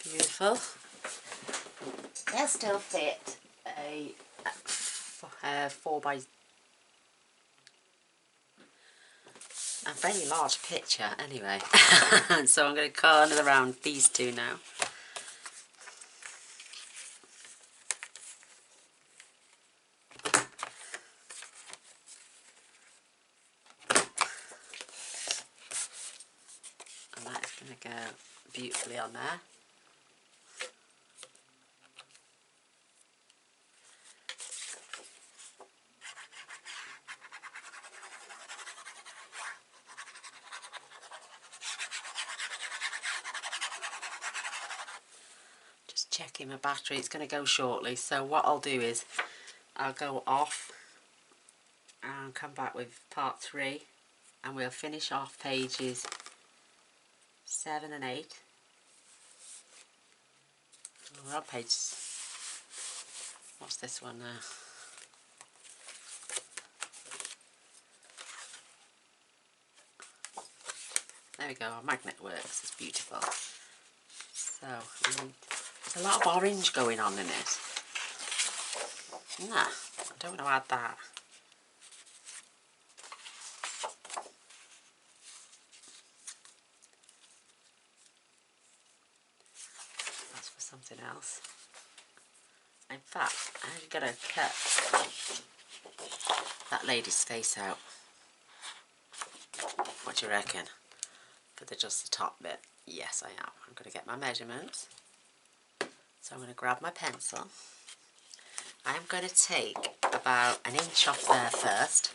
Speaker 1: Beautiful. They'll still fit a 4 by a very large picture anyway. So I'm going to corner around these two now. And that is going to go beautifully on there. Checking my battery, it's going to go shortly, so what I'll do is I'll go off and come back with part 3 and we'll finish off pages 7 and 8. We're on page, what's this one now? There we go, our magnet works, it's beautiful. So there's a lot of orange going on in it. Nah, I don't want to add that. That's for something else. In fact, I'm going to cut that lady's face out. What do you reckon? For just the top bit? Yes, I am. I'm going to get my measurements. So I'm going to grab my pencil. I'm going to take about 1 inch off there first,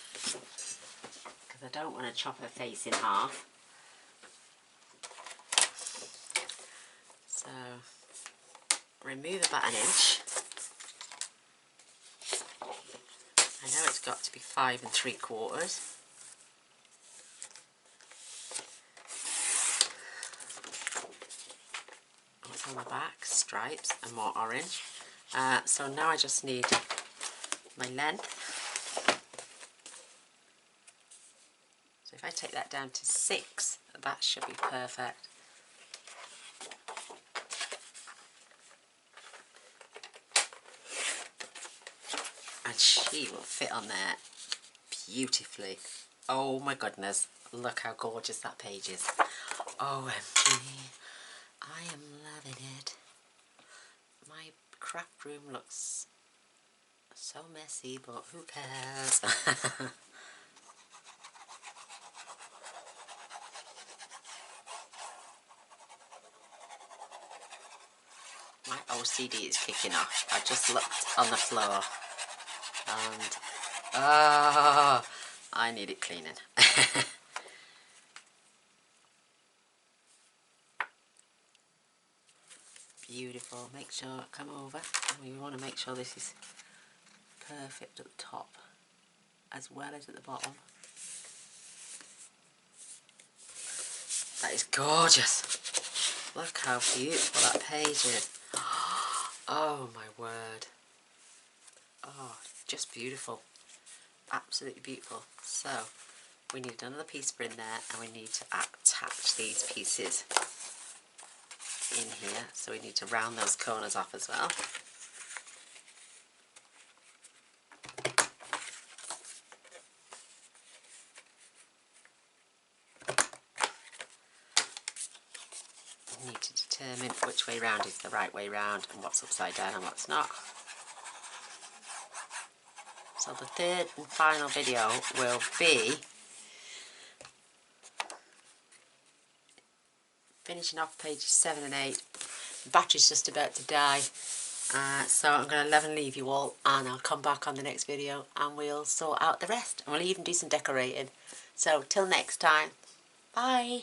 Speaker 1: because I don't want to chop her face in half. So remove about 1 inch. I know it's got to be 5 3/4. On the back, stripes and more orange. So now I just need my length. So if I take that down to 6, that should be perfect. And she will fit on there beautifully. Oh my goodness, look how gorgeous that page is. OMG. I am loving it. My craft room looks so messy, but who cares? My OCD is kicking off. I just looked on the floor and I need it cleaning. Beautiful. Make sure, come over, and we want to make sure this is perfect at the top as well as at the bottom. That is gorgeous. Look how beautiful that page is. Oh my word. Oh, just beautiful. Absolutely beautiful. So we need another piece in there, and we need to attach these pieces. in here, so we need to round those corners off as well. We need to determine which way round is the right way round and what's upside down and what's not. So the third and final video will be finishing off pages 7 and 8. The battery's just about to die, so I'm going to leave you all, and I'll come back on the next video and we'll sort out the rest, and we'll even do some decorating. So till next time, bye.